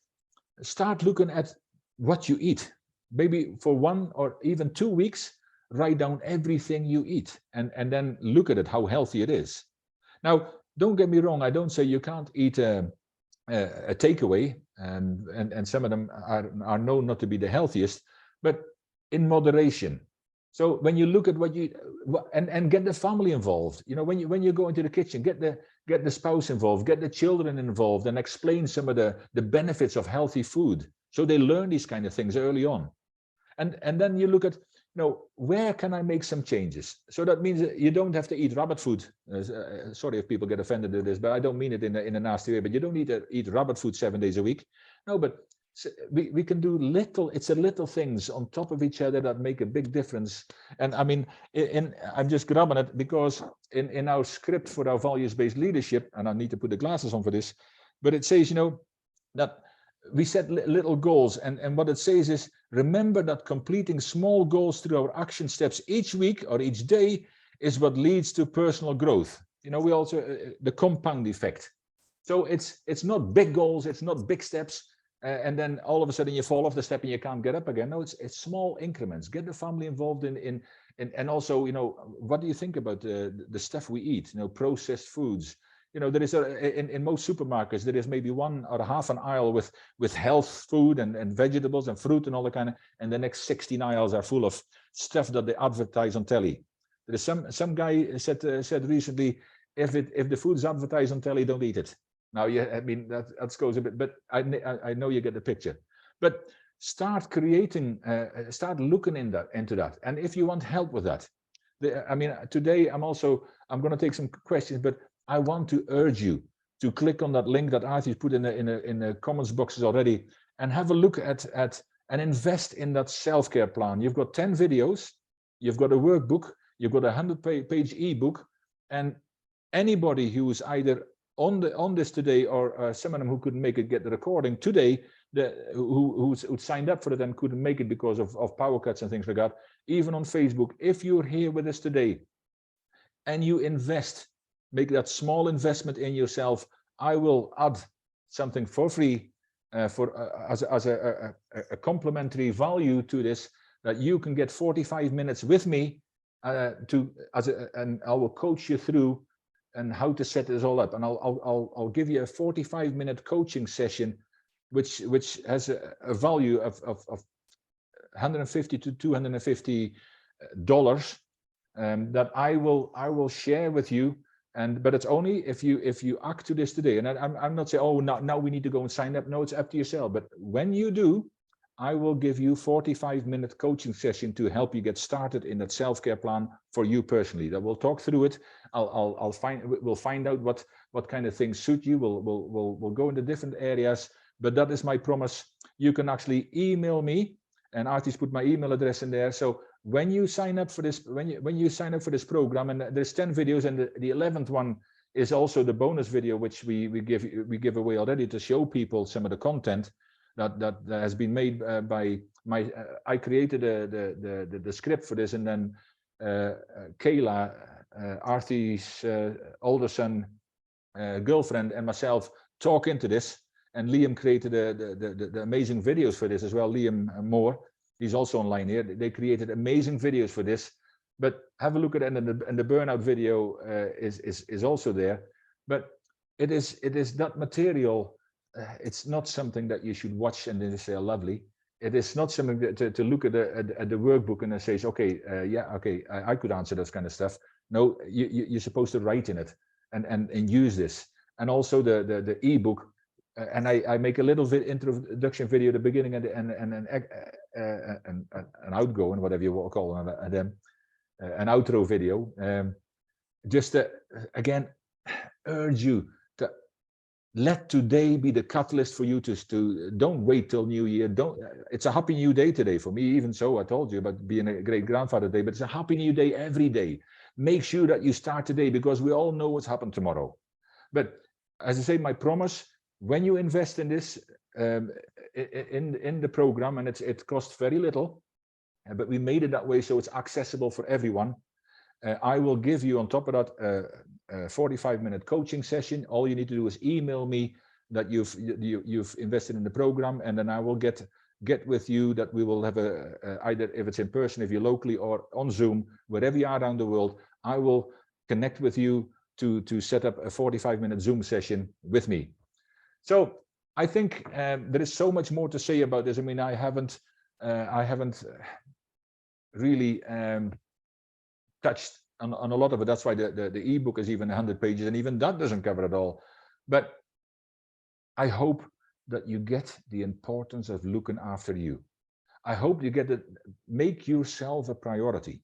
A: start looking at what you eat. Maybe for 1 or even 2 weeks, write down everything you eat and then look at it, how healthy it is. Now, don't get me wrong, I don't say you can't eat a takeaway, and some of them are known not to be the healthiest, but in moderation. So when you look at what you and get the family involved, when you go into the kitchen, get the spouse involved, get the children involved, and explain some of the benefits of healthy food, so they learn these kind of things early on. And then you look at, where can I make some changes? So that means that you don't have to eat rabbit food. Sorry if people get offended at this, but I don't mean it in a nasty way. But you don't need to eat rabbit food 7 days a week. No, but we can do it's the little things on top of each other that make a big difference. And I mean, I'm just grabbing it because in our script for our values-based leadership, and I need to put the glasses on for this, but it says, that we set little goals, and what it says is, remember that completing small goals through our action steps each week or each day is what leads to personal growth. We also the compound effect. So it's not big goals, it's not big steps, and then all of a sudden you fall off the step and you can't get up again. No, it's small increments. Get the family involved in and also, what do you think about the stuff we eat? Processed foods. There is in most supermarkets, there is maybe 1 or half an aisle with health food and vegetables and fruit and all that kind of, and the next 16 aisles are full of stuff that they advertise on telly. There is some guy said recently, if the food's advertised on telly, don't eat it. Now, I mean that goes a bit, but I know you get the picture. But start creating, start looking into that, and if you want help with that, today I'm going to take some questions, but I want to urge you to click on that link that Artie's put in the comments boxes already, and have a look at and invest in that self-care plan. You've got 10 videos, you've got a workbook, you've got a 100-page ebook, and anybody who is either on this today or some of them who couldn't make it get the recording today, who signed up for it and couldn't make it because of power cuts and things like that, even on Facebook, if you're here with us today and you make that small investment in yourself, I will add something for free as a complimentary value to this, that you can get 45 minutes with me and I will coach you through and how to set this all up. And I'll give you a 45-minute coaching session, which has a value of $150 to $250 that I will share with you. But it's only if you act to this today. And I'm not saying, oh, now we need to go and sign up. No, it's up to yourself. But when you do, I will give you 45-minute coaching session to help you get started in that self-care plan for you personally. That we'll talk through it. We'll find out what kind of things suit you. We'll go into different areas, but that is my promise. You can actually email me, and Artie's put my email address in there. So when you sign up for this, when you sign up for this program, and there's 10 videos, and the 11th one is also the bonus video, which we give away already to show people some of the content that has been made by my. I created the script for this, and then Kayla, Artie's older son, girlfriend, and myself talk into this. And Liam created the amazing videos for this as well. Liam Moore, he's also online here. They created amazing videos for this. But have a look at it, and the burnout video is also there. But it is that material. It's not something that you should watch and then say, oh, lovely. It is not something to look at the workbook and then say, okay, yeah, okay, I could answer this kind of stuff. No, you're supposed to write in it and use this. And also the ebook. And I make a little introduction video at the beginning and an outgo, and whatever you want to call them, an outro video. Just to, again, urge you to let today be the catalyst for you to don't wait till New Year. It's a happy new day today for me. Even so, I told you about being a great grandfather day, but it's a happy new day every day. Make sure that you start today, because we all know what's happened tomorrow. But as I say, my promise, when you invest in this, in the program, and it costs very little, but we made it that way so it's accessible for everyone. I will give you on top of that a 45-minute coaching session. All you need to do is email me that you've invested in the program, and then I will get with you. That we will have either if it's in person, if you're locally, or on Zoom, wherever you are around the world. I will connect with you to set up a 45-minute Zoom session with me. So I think there is so much more to say about this. I mean, I haven't really touched on a lot of it. That's why the ebook is even 100 pages, and even that doesn't cover it all. But I hope that you get the importance of looking after you. I hope you get it. Make yourself a priority.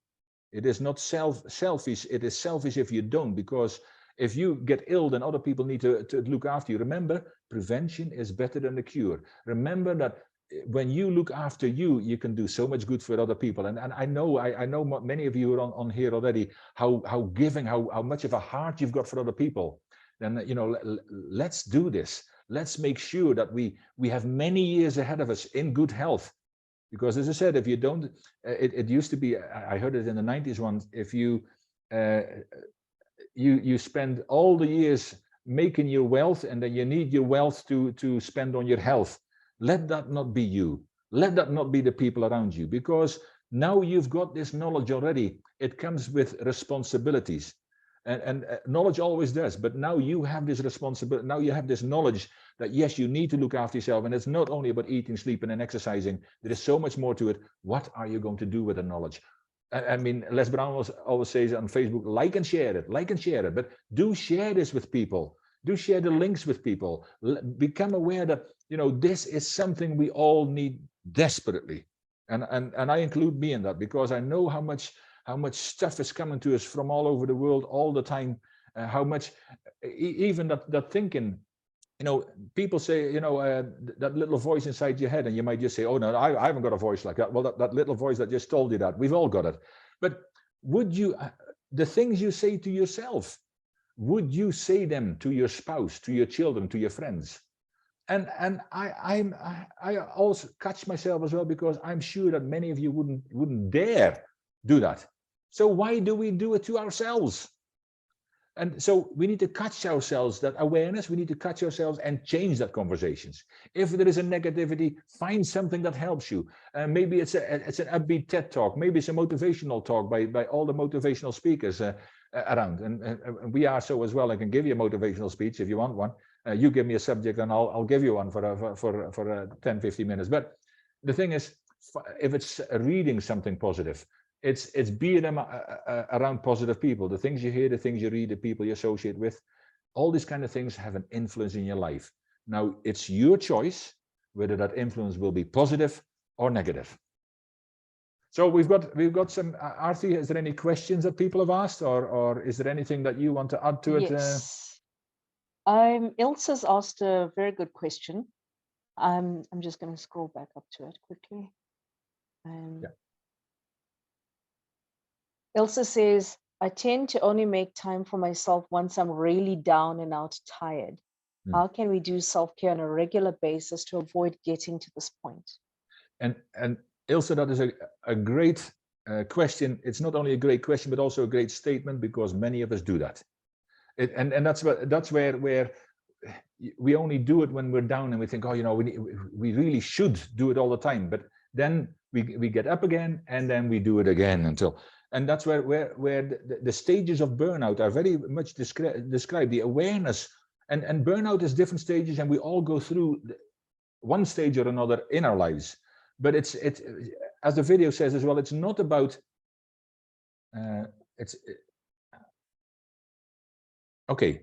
A: It is not selfish. It is selfish if you don't, because if you get ill, then other people need to look after you. Remember, prevention is better than the cure. Remember that when you look after you, you can do so much good for other people. And I know many of you are on here already, how giving, how much of a heart you've got for other people. Then, you know, let's do this. Let's make sure that we have many years ahead of us in good health. Because as I said, if you don't, it used to be, I heard it in the 90s once, if you spend all the years making your wealth, and then you need your wealth to spend on your health. Let that not be you. Let that not be the people around you, because now you've got this knowledge already. It comes with responsibilities, and knowledge always does. But now you have this responsibility. Now you have this knowledge that yes, you need to look after yourself, and it's not only about eating, sleeping, and exercising. There is so much more to it. What are you going to do with the knowledge? I mean, Les Brown always says on Facebook, like and share it, but do share this with people. Do share the links with people. Become aware that, you know, this is something we all need desperately. And I include me in that, because I know how much stuff is coming to us from all over the world all the time. How much, even that thinking, you know, people say, you know, that little voice inside your head, and you might just say, oh no, I haven't got a voice like that. Well, that little voice that just told you that, we've all got it. But would you, the things you say to yourself, would you say them to your spouse, to your children, to your friends? And I also catch myself as well, because I'm sure that many of you wouldn't dare do that. So why do we do it to ourselves? And so we need to catch ourselves, that awareness, we need to catch ourselves and change that conversations. If there is a negativity, find something that helps you. Maybe it's an upbeat TED talk. Maybe it's a motivational talk by all the motivational speakers around. And we are so as well. I can give you a motivational speech if you want one. You give me a subject and I'll give you one for 10, 15 minutes. But the thing is, if it's reading something positive, it's being around positive people. The things you hear, the things you read, the people you associate with, all these kind of things have an influence in your life. Now, it's your choice whether that influence will be positive or negative. So we've got some, Arthi, is there any questions that people have asked, or is there anything that you want to add to it?
B: Yes. Ilse's asked a very good question. I'm just going to scroll back up to it quickly.
A: Yeah.
B: Ilse says, I tend to only make time for myself once I'm really down and out tired. How can we do self-care on a regular basis to avoid getting to this point? And
A: Ilse, that is a great question. It's not only a great question, but also a great statement, because many of us do that. And that's where we only do it when we're down and we think, oh, you know, we really should do it all the time. But then we get up again and then we do it again until. And that's where the stages of burnout are very much described, the awareness. And burnout is different stages, and we all go through one stage or another in our lives. But it's as the video says as well, it's not about okay.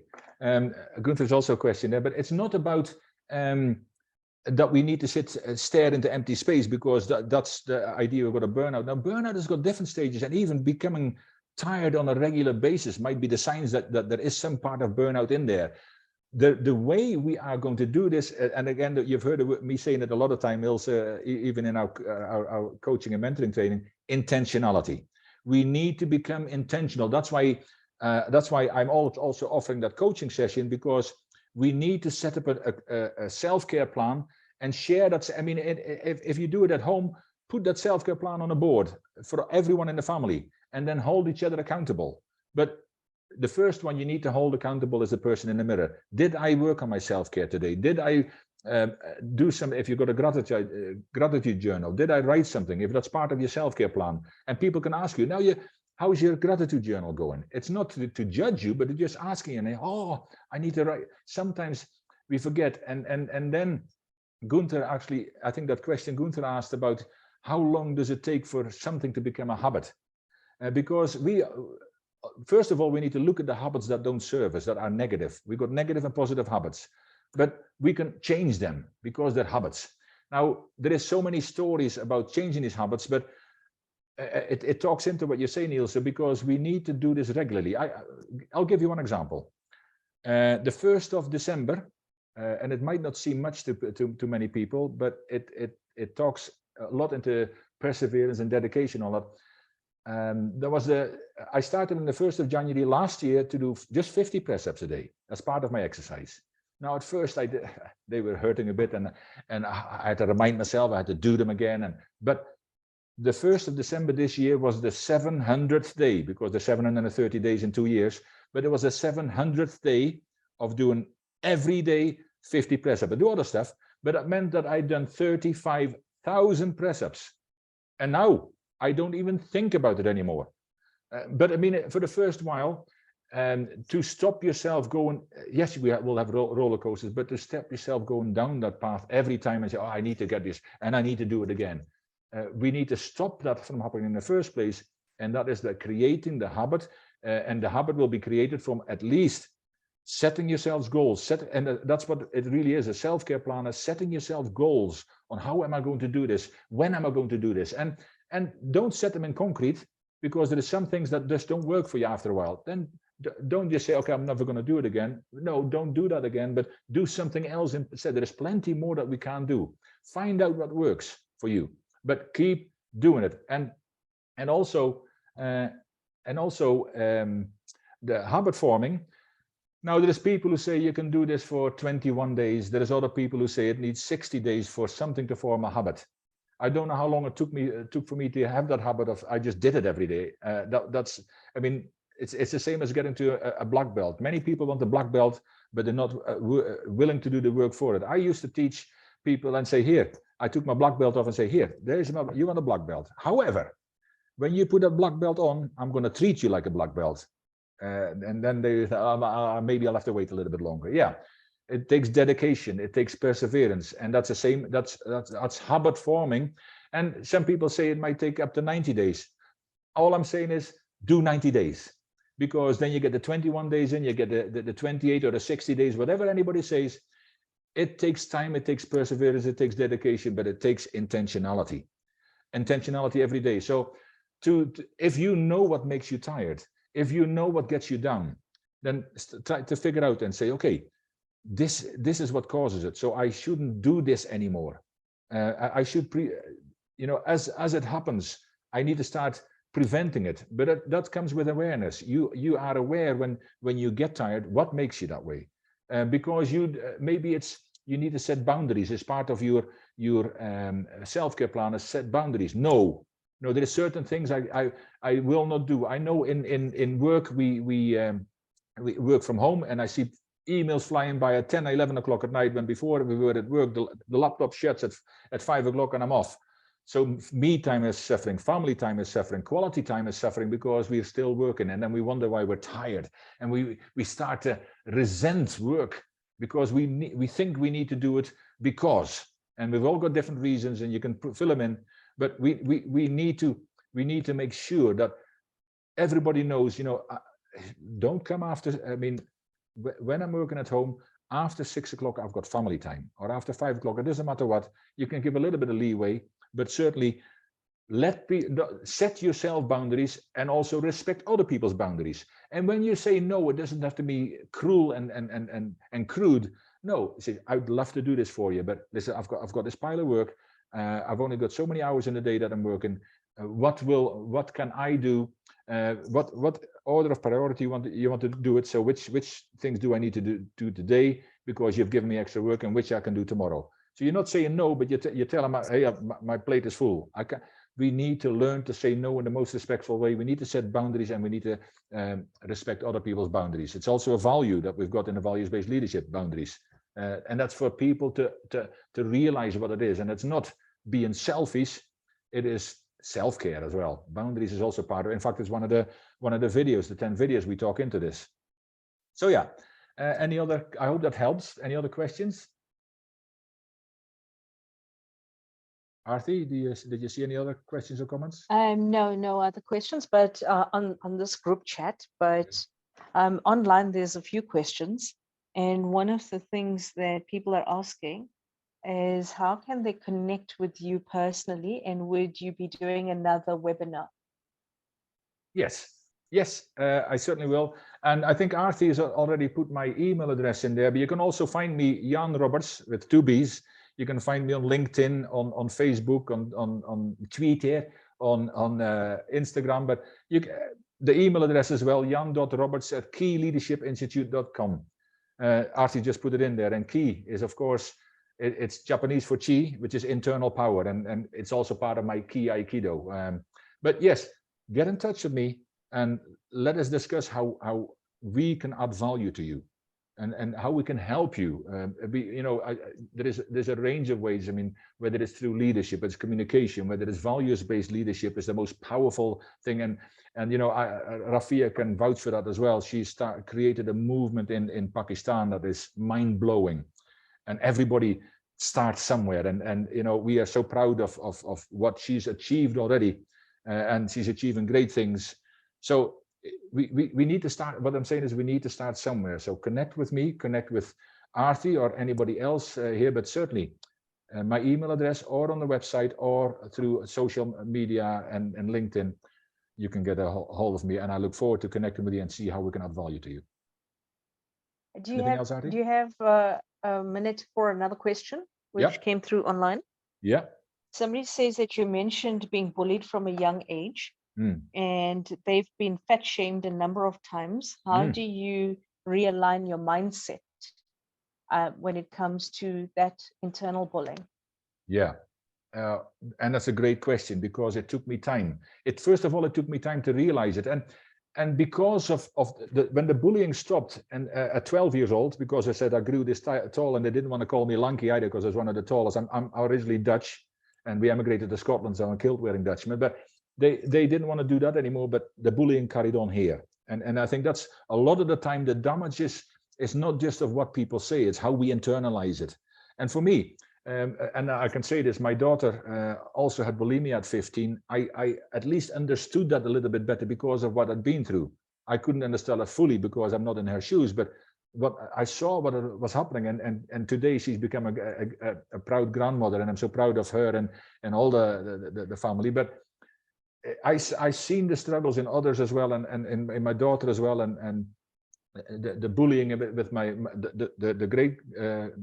A: Gunther's also a question there, but it's not about that we need to stare into empty space, because that's the idea. We've got a burnout. Now, burnout has got different stages, and even becoming tired on a regular basis might be the signs that there is some part of burnout in there. The way we are going to do this, and again, you've heard me saying it a lot of time, Ilse, even in our coaching and mentoring training, intentionality. We need to become intentional. That's why I'm also offering that coaching session, because we need to set up a self-care plan and share that. I mean, if you do it at home, put that self-care plan on a board for everyone in the family, and then hold each other accountable. But the first one you need to hold accountable is the person in the mirror. Did I work on my self-care today? Did I do some, if you've got a gratitude journal, did I write something? If that's part of your self-care plan, and people can ask you, now how's your gratitude journal going? It's not to judge you, but just asking you, oh, I need to write. Sometimes we forget. And then Gunther, actually, I think that question Gunther asked about how long does it take for something to become a habit? Because first of all, we need to look at the habits that don't serve us, that are negative. We've got negative and positive habits, but we can change them because they're habits. Now, there is so many stories about changing these habits, but it talks into what you're saying, Ilse, because we need to do this regularly. I'll give you one example. The 1st of December, and it might not seem much to many people, but it talks a lot into perseverance and dedication on that. I started on the 1st of January last year to do just 50 press-ups a day as part of my exercise. Now, at first, they were hurting a bit, and I had to remind myself I had to do them again. But the 1st of December this year was the 700th day, because there's 730 days in 2 years. But it was the 700th day of doing every day 50 press-ups. I do other stuff, but it meant that I'd done 35,000 press-ups. And now I don't even think about it anymore. But I mean, for the first while, to stop yourself going, yes, we'll have roller coasters, but to stop yourself going down that path every time and say, oh, I need to get this and I need to do it again. We need to stop that from happening in the first place. And that is creating the habit. And the habit will be created from at least setting yourselves goals. And that's what it really is, a self-care plan, is setting yourself goals on how am I going to do this? When am I going to do this? And don't set them in concrete, because there are some things that just don't work for you after a while. Then don't just say, okay, I'm never going to do it again. No, don't do that again, but do something else instead. There is plenty more that we can do. Find out what works for you, but keep doing it. And also the habit forming. Now, there's people who say you can do this for 21 days. There's other people who say it needs 60 days for something to form a habit. I don't know how long it took for me to have that habit of I just did it every day. I mean, it's the same as getting to a black belt. Many people want the black belt, but they're not willing to do the work for it. I used to teach people and say, here, I took my black belt off and say, here, you want a black belt. However, when you put a black belt on, I'm going to treat you like a black belt. And then they maybe I'll have to wait a little bit longer. Yeah. It takes dedication, it takes perseverance, and that's the same. That's habit forming. And some people say it might take up to 90 days. All I'm saying is do 90 days, because then you get the 21 days in, you get the 28 or the 60 days, whatever anybody says. It takes time, it takes perseverance, it takes dedication, but it takes intentionality. Intentionality every day. So if you know what makes you tired, if you know what gets you down, then try to figure out and say, okay, this is what causes it. So I shouldn't do this anymore. I should as it happens, I need to start preventing it. But that comes with awareness. You are aware when you get tired, what makes you that way. Because maybe you need to set boundaries as part of your self-care plan. Is set boundaries. No, there are certain things I will not do. I know in work we work from home, and I see emails flying by at 10, 11 o'clock at night, when before we were at work, the laptop shuts at 5 o'clock and I'm off. So me time is suffering, family time is suffering, quality time is suffering, because we're still working, and then we wonder why we're tired, and we start to resent work because we think we need to do it because, and we've all got different reasons, and you can fill them in, but we need to make sure that everybody knows, don't come after. I mean, when I'm working at home, after 6 o'clock, I've got family time, or after 5 o'clock, it doesn't matter what. You can give a little bit of leeway, but certainly set yourself boundaries, and also respect other people's boundaries. And when you say no, it doesn't have to be cruel and crude. No, say, I'd love to do this for you, but listen, I've got this pile of work. I've only got so many hours in the day that I'm working. What can I do? What order of priority you want to do it? So which things do I need to do today, because you've given me extra work, and which I can do tomorrow? So you're not saying no, but you tell them, hey, my plate is full. We need to learn to say no in the most respectful way. We need to set boundaries, and we need to respect other people's boundaries. It's also a value that we've got in the values-based leadership, boundaries. And that's for people to realize what it is. And it's not being selfish, it is self-care as well. Boundaries is also part of it. In fact, it's one of the videos, the 10 videos we talk into this. So yeah, any other, I hope that helps. Any other questions? Arthi, did you see any other questions or comments?
B: No other questions, but on this group chat, but online there's a few questions. And one of the things that people are asking is, how can they connect with you personally, and would you be doing another webinar?
A: Yes, I certainly will. And I think Arthi has already put my email address in there, but you can also find me, Jan Robberts, with 2 B's. You can find me on LinkedIn, on Facebook, on Twitter, on Instagram. But the email address as well, jan.roberts@keyleadershipinstitute.com. Arthi just put it in there. And key is, of course, it's Japanese for chi, which is internal power. And it's also part of my Ki Aikido. But yes, get in touch with me and let us discuss how we can add value to you, and how we can help you. There's a range of ways. I mean, whether it's through leadership, it's communication, whether it's values-based leadership is the most powerful thing. And Rafia can vouch for that as well. She created a movement in Pakistan that is mind-blowing, and everybody starts somewhere. And we are so proud of what she's achieved already. And she's achieving great things. So we need to start. What I'm saying is, we need to start somewhere. So connect with me, connect with Arthi or anybody else here, but certainly my email address, or on the website, or through social media and LinkedIn, you can get a hold of me, and I look forward to connecting with you and see how we can add value to you.
B: Do you have a minute for another question, which came through online?
A: Yeah.
B: Somebody says that you mentioned being bullied from a young age, and they've been fat shamed a number of times. How do you realign your mindset when it comes to that internal bullying? Yeah, and that's a great question, because it took me time. First of all, it took me time to realize it. And because of when the bullying stopped, and at 12 years old, because I said I grew this tall, and they didn't want to call me lanky either, because I was one of the tallest. I'm originally Dutch, and we emigrated to Scotland, so I'm a kilt-wearing Dutchman. But they didn't want to do that anymore, but the bullying carried on here. And I think that's a lot of the time, the damage is not just of what people say, it's how we internalize it. And for me, and I can say this, my daughter also had bulimia at 15. I at least understood that a little bit better because of what I'd been through. I couldn't understand it fully because I'm not in her shoes, but
A: what I saw what was happening, and today she's become a proud grandmother, and I'm so proud of her and all the family. But I seen the struggles in others as well, and in my daughter as well, and the bullying a bit with the great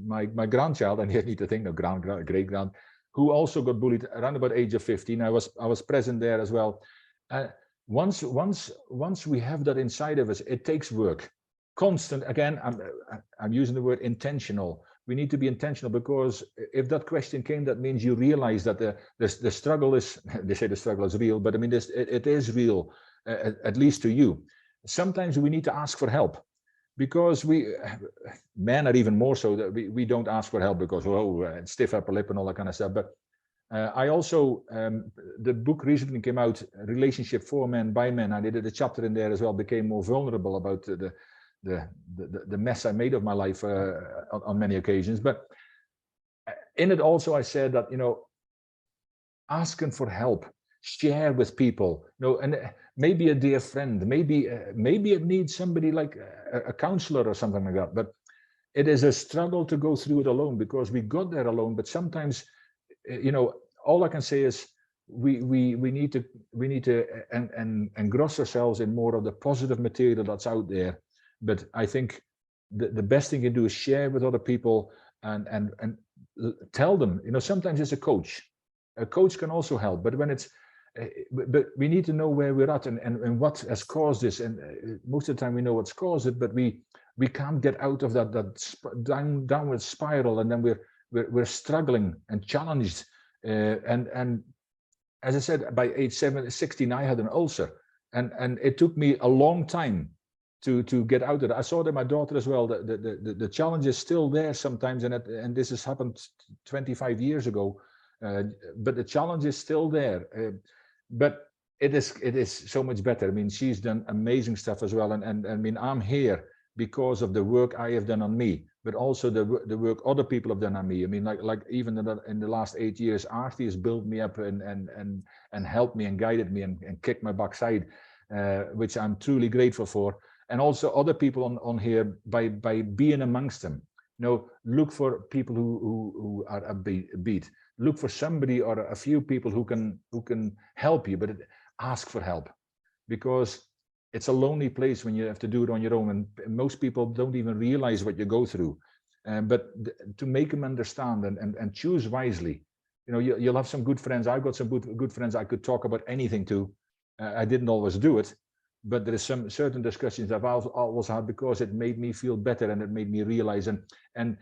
A: my grandchild, and you need to think of great grand, who also got bullied around about age of 15. I was present there as well. Once we have that inside of us, it takes work, constant. Again, I'm using the word intentional. We need to be intentional, because if that question came, that means you realize that the struggle is, they say the struggle is real, but I mean, it is real, at least to you. Sometimes we need to ask for help, because men are even more so, that we don't ask for help because, stiff upper lip and all that kind of stuff. But I also, the book recently came out, Relationship for Men by Men. I did a chapter in there as well, became more vulnerable about the mess I made of my life on many occasions. But in it also, I said that, asking for help, share with people, and maybe a dear friend, maybe it needs somebody like a counselor or something like that. But it is a struggle to go through it alone, because we got there alone. But sometimes, all I can say is we need to engross ourselves in more of the positive material that's out there. But I think the best thing you do is share with other people and tell them. Sometimes it's a coach. A coach can also help, but when it's but we need to know where we're at and what has caused this. And most of the time we know what's caused it, but we can't get out of that downward spiral, and then we're struggling and challenged. And as I said, by age 16, I had an ulcer, and it took me a long time to get out of it. I saw that my daughter as well. The challenge is still there sometimes, and this has happened 25 years ago. But the challenge is still there. But it is so much better. I mean, she's done amazing stuff as well, and I mean, I'm here because of the work I have done on me, but also the work other people have done on me. I mean, like even in the last 8 years, Artie has built me up and helped me and guided me and kicked my backside, which I'm truly grateful for. And also other people on here, by being amongst them. Look for people who are a beat. Look for somebody or a few people who can help you, but ask for help, because it's a lonely place when you have to do it on your own, and most people don't even realize what you go through. But to make them understand and choose wisely. You'll have some good friends. I've got some good friends I could talk about anything to. I didn't always do it, but there is some certain discussions I've always had, because it made me feel better and it made me realize. And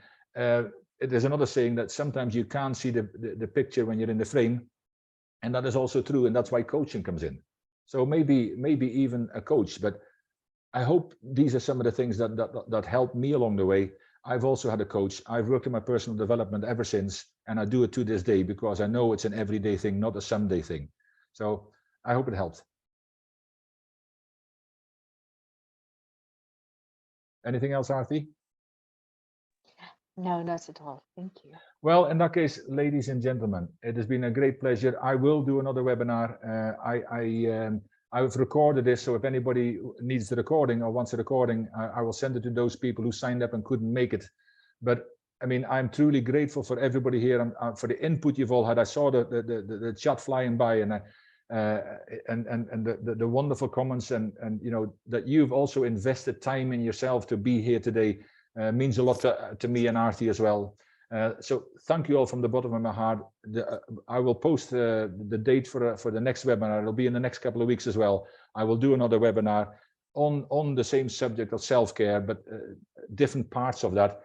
A: there's another saying that sometimes you can't see the picture when you're in the frame, and that is also true, and that's why coaching comes in. So maybe even a coach. But I hope these are some of the things that helped me along the way. I've also had a coach. I've worked in my personal development ever since, and I do it to this day, because I know it's an everyday thing, not a someday thing. So I hope it helped. Anything else, Artie?
B: No, not at all. Thank you.
A: Well, in that case, ladies and gentlemen, it has been a great pleasure. I will do another webinar. I've recorded this, so if anybody needs the recording or wants a recording, I will send it to those people who signed up and couldn't make it. But I mean, I'm truly grateful for everybody here and for the input you've all had. I saw the chat flying by, and the wonderful comments, and that you've also invested time in yourself to be here today. Means a lot to me and Artie as well. So thank you all from the bottom of my heart. I will post the date for the next webinar. It'll be in the next couple of weeks as well. I will do another webinar on the same subject of self-care, but different parts of that.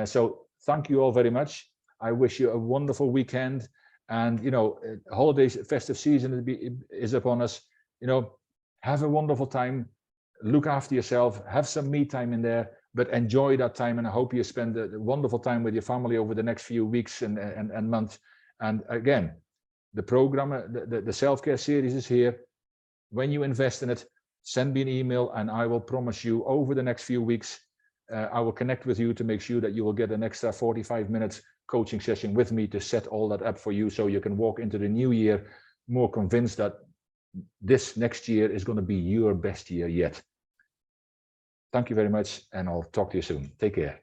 A: So thank you all very much. I wish you a wonderful weekend, and holidays, festive season is upon us. Have a wonderful time. Look after yourself. Have some me time in there. But enjoy that time, and I hope you spend a wonderful time with your family over the next few weeks and months. And again, the program, the self-care series is here. When you invest in it, send me an email, and I will promise you over the next few weeks, I will connect with you to make sure that you will get an extra 45 minutes coaching session with me to set all that up for you, so you can walk into the new year more convinced that this next year is going to be your best year yet. Thank you very much, and I'll talk to you soon. Take care.